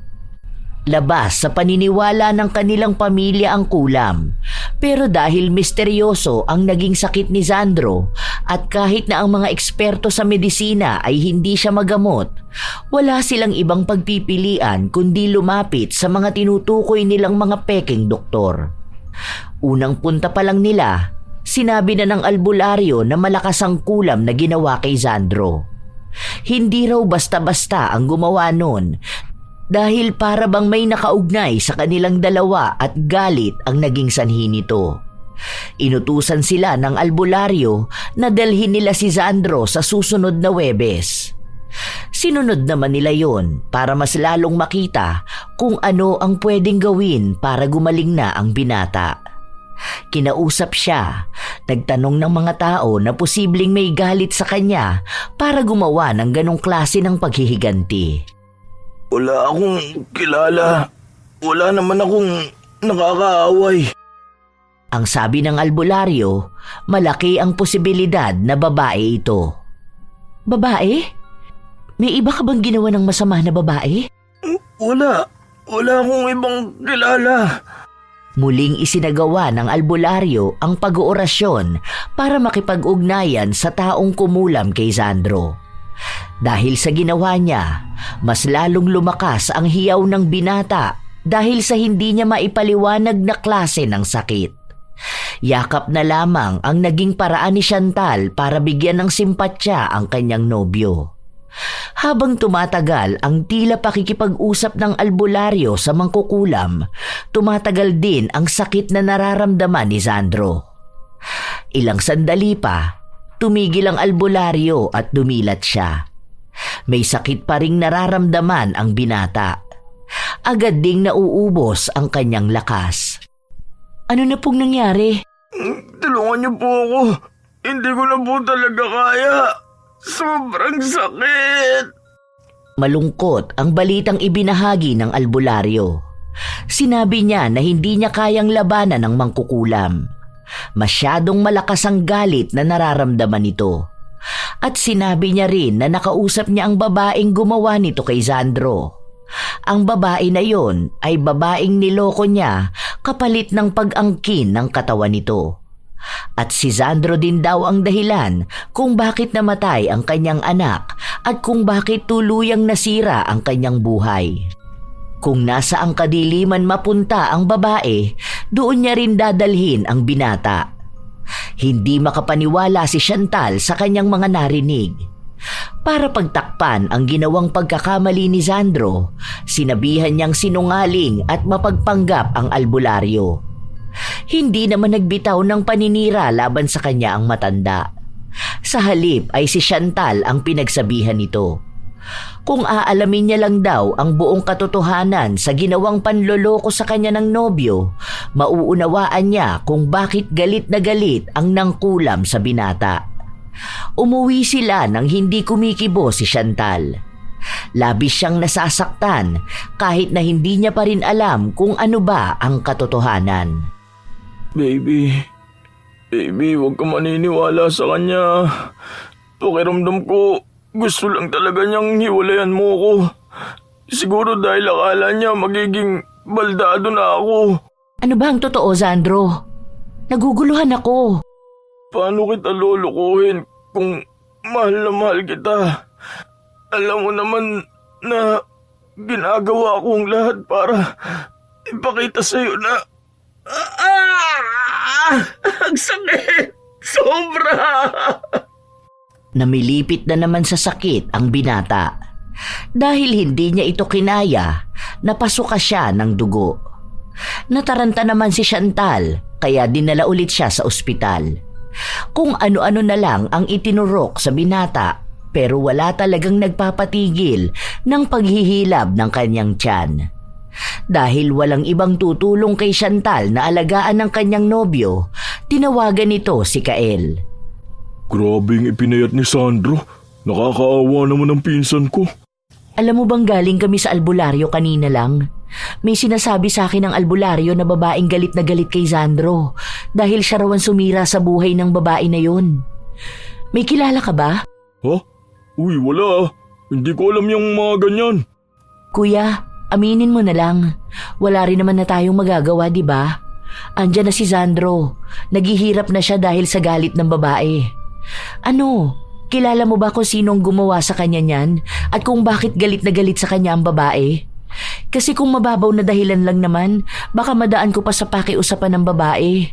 Labas sa paniniwala ng kanilang pamilya ang kulam. Pero dahil misteryoso ang naging sakit ni Sandro at kahit na ang mga eksperto sa medisina ay hindi siya magamot, wala silang ibang pagpipilian kundi lumapit sa mga tinutukoy nilang mga peking doktor. Unang punta pa lang nila, sinabi na ng albularyo na malakas ang kulam na ginawa kay Sandro. Hindi raw basta-basta ang gumawa nun dahil para bang may nakaugnay sa kanilang dalawa at galit ang naging sanhi nito. Inutusan sila ng albularyo na dalhin nila si Sandro sa susunod na Huwebes. Sinunod naman nila yon para mas lalong makita kung ano ang pwedeng gawin para gumaling na ang binata. Kinausap siya, nagtanong ng mga tao na posibleng may galit sa kanya para gumawa ng ganong klase ng paghihiganti. Wala akong kilala. Wala naman akong nakakaaway. Ang sabi ng albularyo, malaki ang posibilidad na babae ito. Babae? May iba ka bang ginawa ng masama na babae? Wala. Wala akong ibang kilala. Muling isinagawa ng albularyo ang pag-oorasyon para makipag-ugnayan sa taong kumulam kay Sandro. Dahil sa ginawa niya, mas lalong lumakas ang hiyaw ng binata dahil sa hindi niya maipaliwanag na klase ng sakit. Yakap na lamang ang naging paraan ni Chantal para bigyan ng simpatya ang kanyang nobyo. Habang tumatagal ang tila pakikipag-usap ng albularyo sa mangkukulam, tumatagal din ang sakit na nararamdaman ni Sandro. Ilang sandali pa, tumigil ang albularyo at dumilat siya. May sakit pa ring nararamdaman ang binata. Agad ding nauubos ang kanyang lakas. Ano na pong nangyari? Tulungan niyo po ako. Hindi ko na po talaga kaya. Sobrang sakit. Malungkot ang balitang ibinahagi ng albularyo. Sinabi niya na hindi niya kayang labanan ng mangkukulam. Masyadong malakas ang galit na nararamdaman nito. At sinabi niya rin na nakausap niya ang babaeng gumawa nito kay Sandro. Ang babae na yon ay babaeng niloko niya kapalit ng pag-angkin ng katawan nito. At si Sandro din daw ang dahilan kung bakit namatay ang kanyang anak at kung bakit tuluyang nasira ang kanyang buhay. Kung nasa ang kadiliman mapunta ang babae, doon niya rin dadalhin ang binata. Hindi makapaniwala si Chantal sa kanyang mga narinig. Para pagtakpan ang ginawang pagkakamali ni Sandro, sinabihan niyang sinungaling at mapagpanggap ang albularyo. Hindi naman nagbitaw ng paninira laban sa kanya ang matanda. Sa halip ay si Chantal ang pinagsabihan nito. Kung aalamin niya lang daw ang buong katotohanan sa ginawang panloloko sa kanya ng nobyo, mauunawaan niya kung bakit galit na galit ang nangkulam sa binata. Umuwi sila nang hindi kumikibo si Chantal. Labis siyang nasasaktan kahit na hindi niya pa rin alam kung ano ba ang katotohanan. Baby, huwag ka maniniwala sa kanya. Pakiramdam ko, gusto lang talaga niyang hiwalayan mo ko. Siguro dahil akala niya magiging baldado na ako. Ano ba ang totoo, Sandro? Naguguluhan ako. Paano kita lulukuhin kung mahal na mahal kita? Alam mo naman na ginagawa ko ang lahat para ipakita sa'yo na... Ang sakit! Sobra! Namilipit na naman sa sakit ang binata. Dahil hindi niya ito kinaya, napasuka siya ng dugo. Nataranta naman si Chantal, kaya dinala ulit siya sa ospital. Kung ano-ano na lang ang itinurok sa binata, pero wala talagang nagpapatigil ng paghihilab ng kanyang tiyan. Dahil walang ibang tutulong kay Chantal na alagaan ng kanyang nobyo, tinawagan nito si Kael. Grabing ipinayat ni Sandro. Nakakaawa naman ang pinsan ko. Alam mo bang galing kami sa albularyo kanina lang? May sinasabi sa akin ng albularyo na babaeng galit na galit kay Sandro dahil siya raw ang sumira sa buhay ng babae na yon. May kilala ka ba? Ha? Uy, wala. Hindi ko alam yung mga ganyan. Kuya, aminin mo na lang. Wala rin naman na tayong magagawa, di ba? Andyan na si Sandro. Naghihirap na siya dahil sa galit ng babae. Ano? Kilala mo ba kung sinong gumawa sa kanya niyan at kung bakit galit na galit sa kanya ang babae? Kasi kung mababaw na dahilan lang naman, baka madaan ko pa sa pakiusapan ng babae.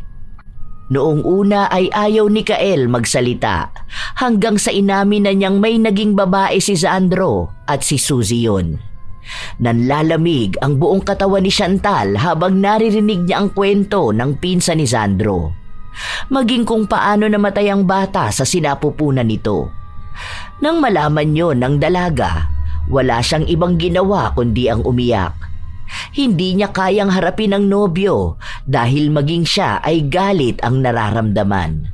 Noong una ay ayaw ni Kael magsalita hanggang sa inamin na niyang may naging babae si Sandro at si Suzy yun. Nanlalamig ang buong katawan ni Chantal habang naririnig niya ang kwento ng pinsan ni Sandro. Maging kung paano namatay ang bata sa sinapupunan nito. Nang malaman yon ng dalaga, wala siyang ibang ginawa kundi ang umiyak. Hindi niya kayang harapin ang nobyo dahil maging siya ay galit ang nararamdaman.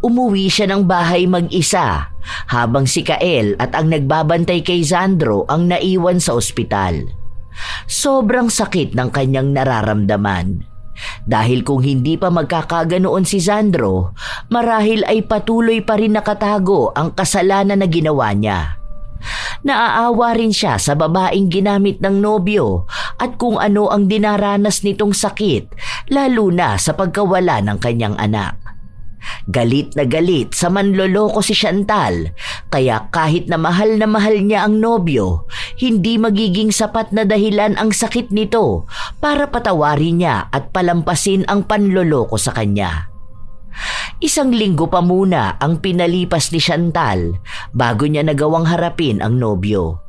Umuwi siya ng bahay mag-isa habang si Kael at ang nagbabantay kay Sandro ang naiwan sa ospital. Sobrang sakit ng kanyang nararamdaman. Dahil kung hindi pa magkakaganoon si Sandro, marahil ay patuloy pa rin nakatago ang kasalanan na ginawa niya. Naaawa rin siya sa babaeng ginamit ng nobyo at kung ano ang dinaranas nitong sakit, lalo na sa pagkawala ng kanyang anak. Galit na galit sa manloloko si Chantal, kaya kahit na mahal niya ang nobyo, hindi magiging sapat na dahilan ang sakit nito para patawarin niya at palampasin ang panloloko sa kanya. Isang linggo pa muna ang pinalipas ni Chantal bago niya nagawang harapin ang nobyo.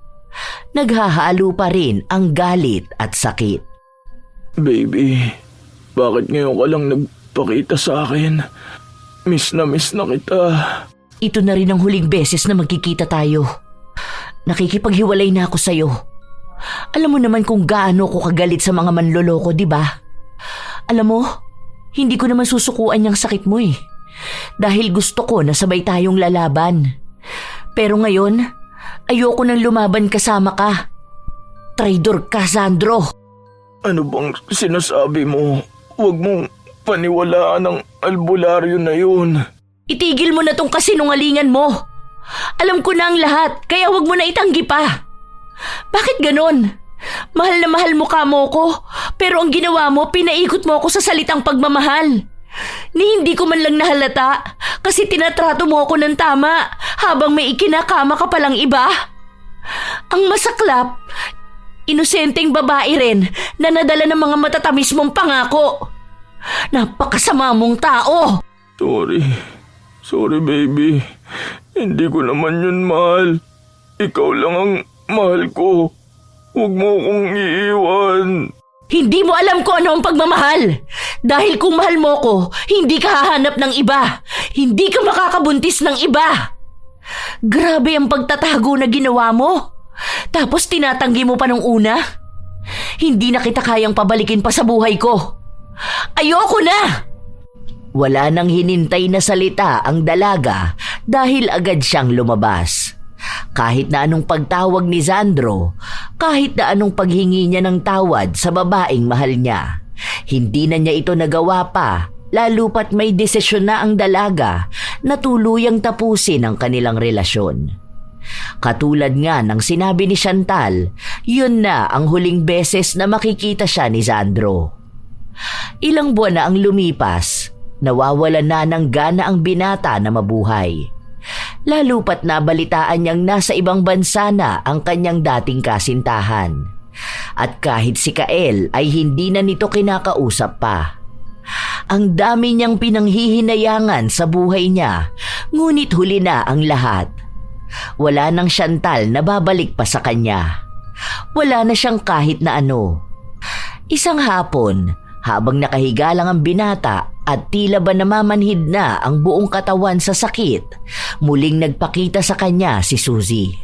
Naghahalo pa rin ang galit at sakit. Baby, bakit ngayon ka lang nagpakita sa akin? Miss na kita. Ito na rin ang huling beses na magkikita tayo. Nakikipaghiwalay na ako sa'yo. Alam mo naman kung gaano ko kagalit sa mga manloloko, di ba? Alam mo, hindi ko naman susukuan yung sakit mo eh. Dahil gusto ko na sabay tayong lalaban. Pero ngayon, ayoko nang lumaban kasama ka. Traidor ka, Sandro. Ano bang sinasabi mo? Huwag mong paniwalaan ang albularyo na yun. Itigil mo na tong kasinungalingan mo. Alam ko na ang lahat, kaya wag mo na itanggi pa. Bakit ganon? Mahal na mahal mo ka mo ko, pero ang ginawa mo, pinaikot mo ako sa salitang pagmamahal. Ni hindi ko man lang nahalata kasi tinatrato mo ako ng tama habang may ikinakama ka palang iba. Ang masaklap, inosenteng babae rin na nadala ng mga matatamis mong pangako. Napakasama mong tao. Sorry baby. Hindi ko naman yun mahal. Ikaw lang ang mahal ko. Huwag mo akong iiwan. Hindi mo alam kung ano ang pagmamahal. Dahil kung mahal mo ko, hindi ka hahanap ng iba. Hindi ka makakabuntis ng iba. Grabe ang pagtatago na ginawa mo. Tapos tinatanggi mo pa nung una. Hindi na kita kayang pabalikin pa sa buhay ko. Ayoko na! Wala nang hinintay na salita ang dalaga dahil agad siyang lumabas. Kahit na anong pagtawag ni Sandro, kahit na anong paghingi niya ng tawad sa babaeng mahal niya, hindi na niya ito nagawa pa, lalo pat may desisyon na ang dalaga na tuluyang tapusin ang kanilang relasyon. Katulad nga ng sinabi ni Chantal, yun na ang huling beses na makikita siya ni Sandro. Ilang buwan na ang lumipas, Nawawala na ng gana ang binata na mabuhay. Lalo pat nabalitaan niyang nasa ibang bansa na ang kanyang dating kasintahan. At kahit si Kael ay hindi na nito kinakausap pa. Ang dami niyang pinanghihinayangan sa buhay niya, ngunit huli na ang lahat. Wala nang Chantal na babalik pa sa kanya. Wala na siyang kahit na ano. Isang hapon, habang nakahiga lang ang binata at tila ba namamanhid na ang buong katawan sa sakit, muling nagpakita sa kanya si Suzy.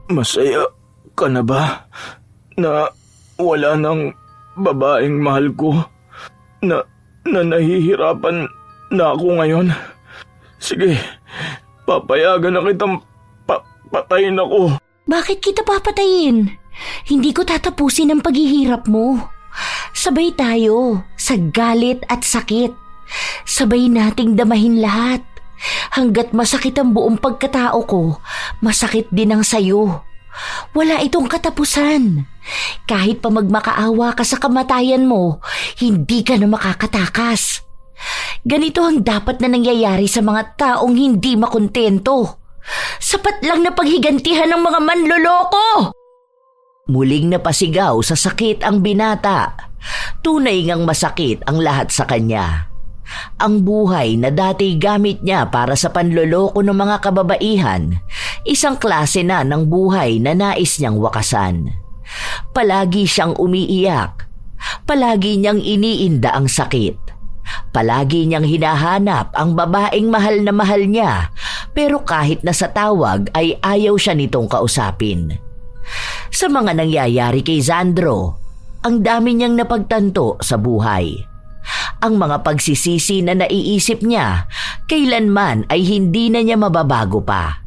Masaya ka na ba na wala ng babaeng mahal ko? Na nahihirapan na ako ngayon? Sige, papayagan na kitang patayin ako. Bakit kita papatayin? Hindi ko tatapusin ang paghihirap mo. Sabay tayo sa galit at sakit. Sabay nating damahin lahat. Hanggat masakit ang buong pagkatao ko, masakit din ang sayo. Wala itong katapusan. Kahit pa magmakaawa ka sa kamatayan mo, hindi ka na makakatakas. Ganito ang dapat na nangyayari sa mga taong hindi makontento. Sapat lang na paghigantihan ng mga manloloko. Muling napasigaw sa sakit ang binata. Tunay ngang masakit ang lahat sa kanya. Ang buhay na dati gamit niya para sa panloloko ng mga kababaihan, isang klase na ng buhay na nais niyang wakasan. Palagi siyang umiiyak. Palagi niyang iniinda ang sakit. Palagi niyang hinahanap ang babaeng mahal na mahal niya, pero kahit na sa tawag ay ayaw siya nitong kausapin. Sa mga nangyayari kay Sandro, ang dami niyang napagtanto sa buhay. Ang mga pagsisisi na naiisip niya, kailanman ay hindi na niya mababago pa.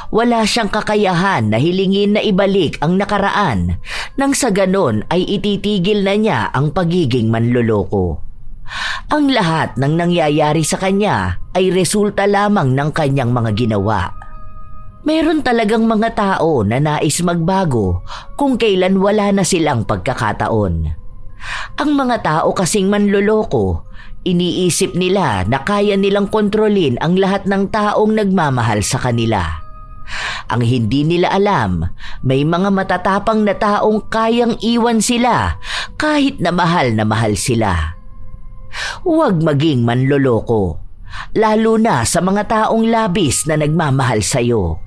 Wala siyang kakayahan na hilingin na ibalik ang nakaraan nang sa ganon ay ititigil na niya ang pagiging manloloko. Ang lahat ng nangyayari sa kanya ay resulta lamang ng kanyang mga ginawa. Meron talagang mga tao na nais magbago kung kailan wala na silang pagkakataon. Ang mga tao kasing manloloko, iniisip nila na kaya nilang kontrolin ang lahat ng taong nagmamahal sa kanila. Ang hindi nila alam, may mga matatapang na taong kayang iwan sila kahit na mahal sila. Huwag maging manloloko, lalo na sa mga taong labis na nagmamahal sa'yo.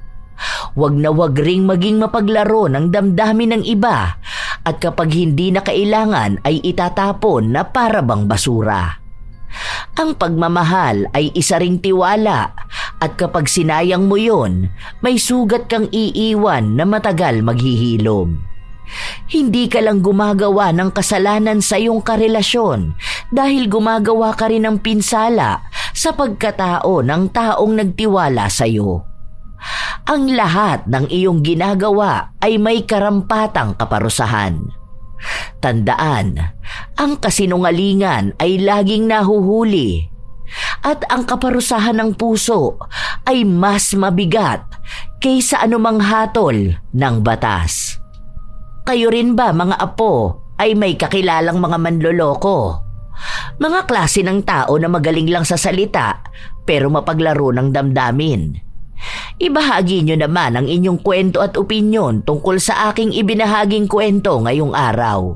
Huwag na huwag ring maging mapaglaro ng damdamin ng iba at kapag hindi na kailangan ay itatapon na para bang basura. Ang pagmamahal ay isa ring tiwala at kapag sinayang mo yon, may sugat kang iiwan na matagal maghihilom. Hindi ka lang gumagawa ng kasalanan sa iyong karelasyon dahil gumagawa ka rin ng pinsala sa pagkatao ng taong nagtiwala sa iyo. Ang lahat ng iyong ginagawa ay may karampatang kaparusahan. Tandaan, ang kasinungalingan ay laging nahuhuli at ang kaparusahan ng puso ay mas mabigat kaysa anumang hatol ng batas. Kayo rin ba mga apo ay may kakilalang mga manloloko? Mga klase ng tao na magaling lang sa salita pero mapaglaro ng damdamin. Ibahagi nyo naman ang inyong kwento at opinyon tungkol sa aking ibinahaging kwento ngayong araw.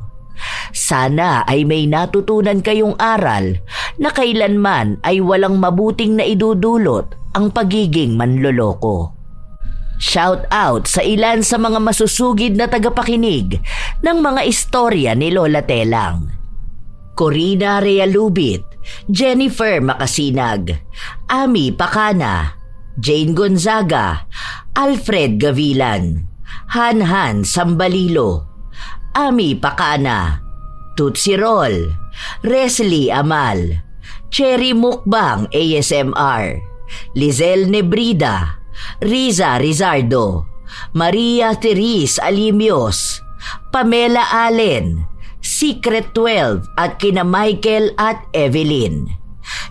Sana ay may natutunan kayong aral na kailanman ay walang mabuting na idudulot ang pagiging manloloko. Shout out sa ilan sa mga masusugid na tagapakinig ng mga istorya ni Lola Telang. Corina Realubit, Jennifer Makasinag, Ami Pakana, Jane Gonzaga, Alfred Gavilan, Hanhan Sambalilo, Ami Pakana, Tutsi Roll, Resli Amal, Cherry Mukbang ASMR, Lizelle Nebrida, Riza Rizardo, Maria Therese Alimios, Pamela Allen, Secret 12 at kina Michael at Evelyn.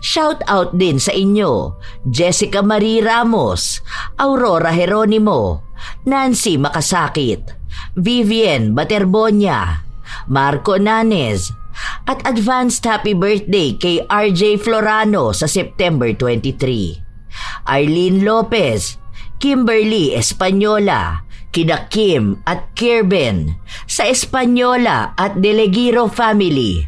Shout out din sa inyo, Jessica Marie Ramos, Aurora Jeronimo, Nancy Makasakit, Vivian Baterbonia, Marco Nanes, At advanced happy birthday kay RJ Florano sa September 23. Arlene Lopez, Kimberly Española, kina Kim at Kirben sa Española at Delegiro family.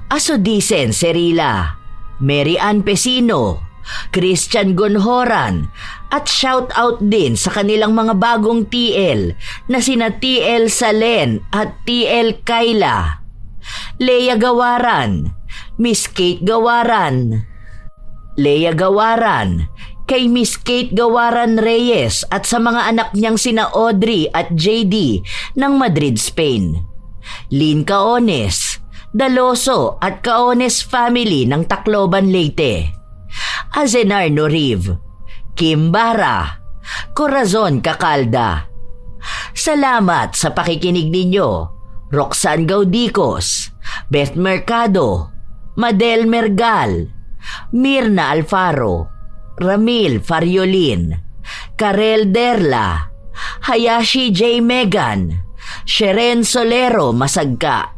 Asodisen Cerila, Mary Ann Pesino, Christian Gonhoran at shout out din sa kanilang mga bagong TL na sina TL Salen at TL Kayla. Leia Gawaran, Miss Kate Gawaran. Leia Gawaran, kay Miss Kate Gawaran Reyes at sa mga anak niyang sina Audrey at JD ng Madrid, Spain. Lynn Caones, Daloso at Caones family ng Tacloban, Leyte. Azenar Noriv, Kim Bara, Corazon Cacalda. Salamat sa pakikinig ninyo, Roxanne Gaudicos, Beth Mercado, Madel Mergal, Mirna Alfaro, Ramil Fariolin, Karel Derla, Hayashi J. Megan, Sheren Solero Masagka,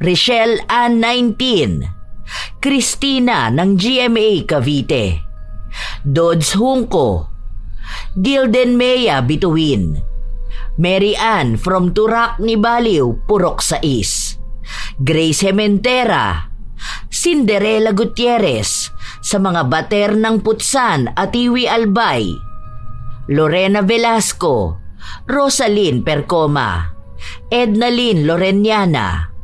Richelle Ann 19, Christina ng GMA Cavite, Dodds Hungko, Gilden Mea Bituin, Mary Ann from Turak ni Baliw, Purok 6, Grace Hementera, Cinderella Gutierrez sa mga bater ng Putsan at Iwi Albay, Lorena Velasco, Rosalyn Percoma, Ednalyn Loreniana,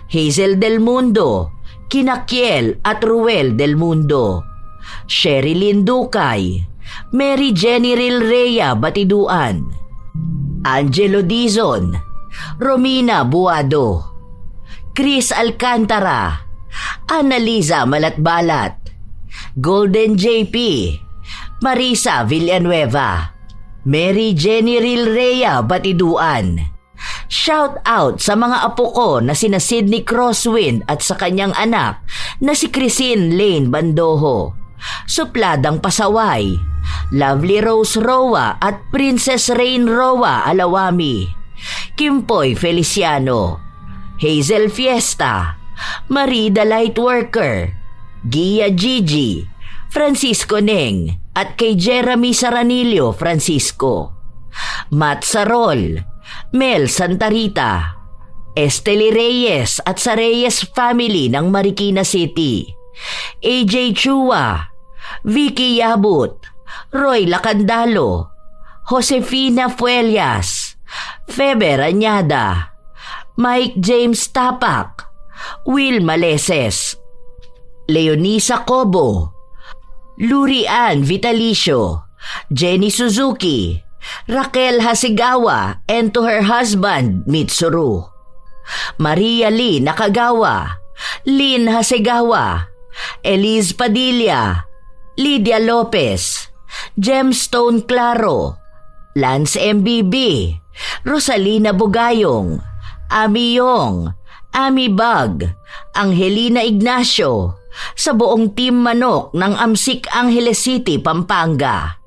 Hazel Del Mundo, Kinakiel at Ruel Del Mundo, Sherilyn Dukay, Mary Jenny Rilrea Batiduan, Angelo Dizon, Romina Buado, Chris Alcantara, Annaliza Malatbalat, Golden JP, Marisa Villanueva, Mary Jenny Rilrea Batiduan. Shout out sa mga apo ko na sina Sydney Crosswind at sa kanyang anak na si Chrisine Lane Bandoho, Supladang Pasaway, Lovely Rose Roa at Princess Rain Roa Alawami, Kimpoy Feliciano, Hazel Fiesta, Marie the Lightworker, Gia Gigi, Francisco Neng at kay Jeremy Saranillo Francisco, Matt Sarol, Mel Santarita, Esteli Reyes at sa Reyes family ng Marikina City, AJ Chua, Vicky Yabut, Roy Lacandalo, Josefina Fuelias, Feber Añada, Mike James Tapak, Will Maleses, Leonisa Cobo, Lurian Vitalicio, Jenny Suzuki, Raquel Hasigawa and to her husband Mitsuru, Maria Lee Nakagawa, Lynn Hasigawa, Elise Padilla, Lydia Lopez, Gemstone Claro, Lance MBB, Rosalina Bugayong, Ami Yong, Ami Bag, Angelina Ignacio, sa buong Team Manok ng Amsik Angeles City, Pampanga,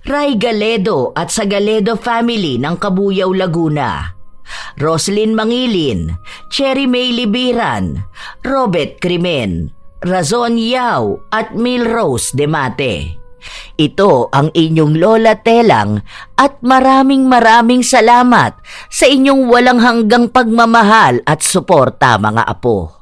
Ray Galedo at sa Galedo family ng Kabuyaw, Laguna, Roslyn Mangilin, Cherry May Libiran, Robert Crimen, Razon Yao at Milrose Demate. Ito ang inyong Lola Telang at maraming salamat sa inyong walang hanggang pagmamahal at suporta, mga apo.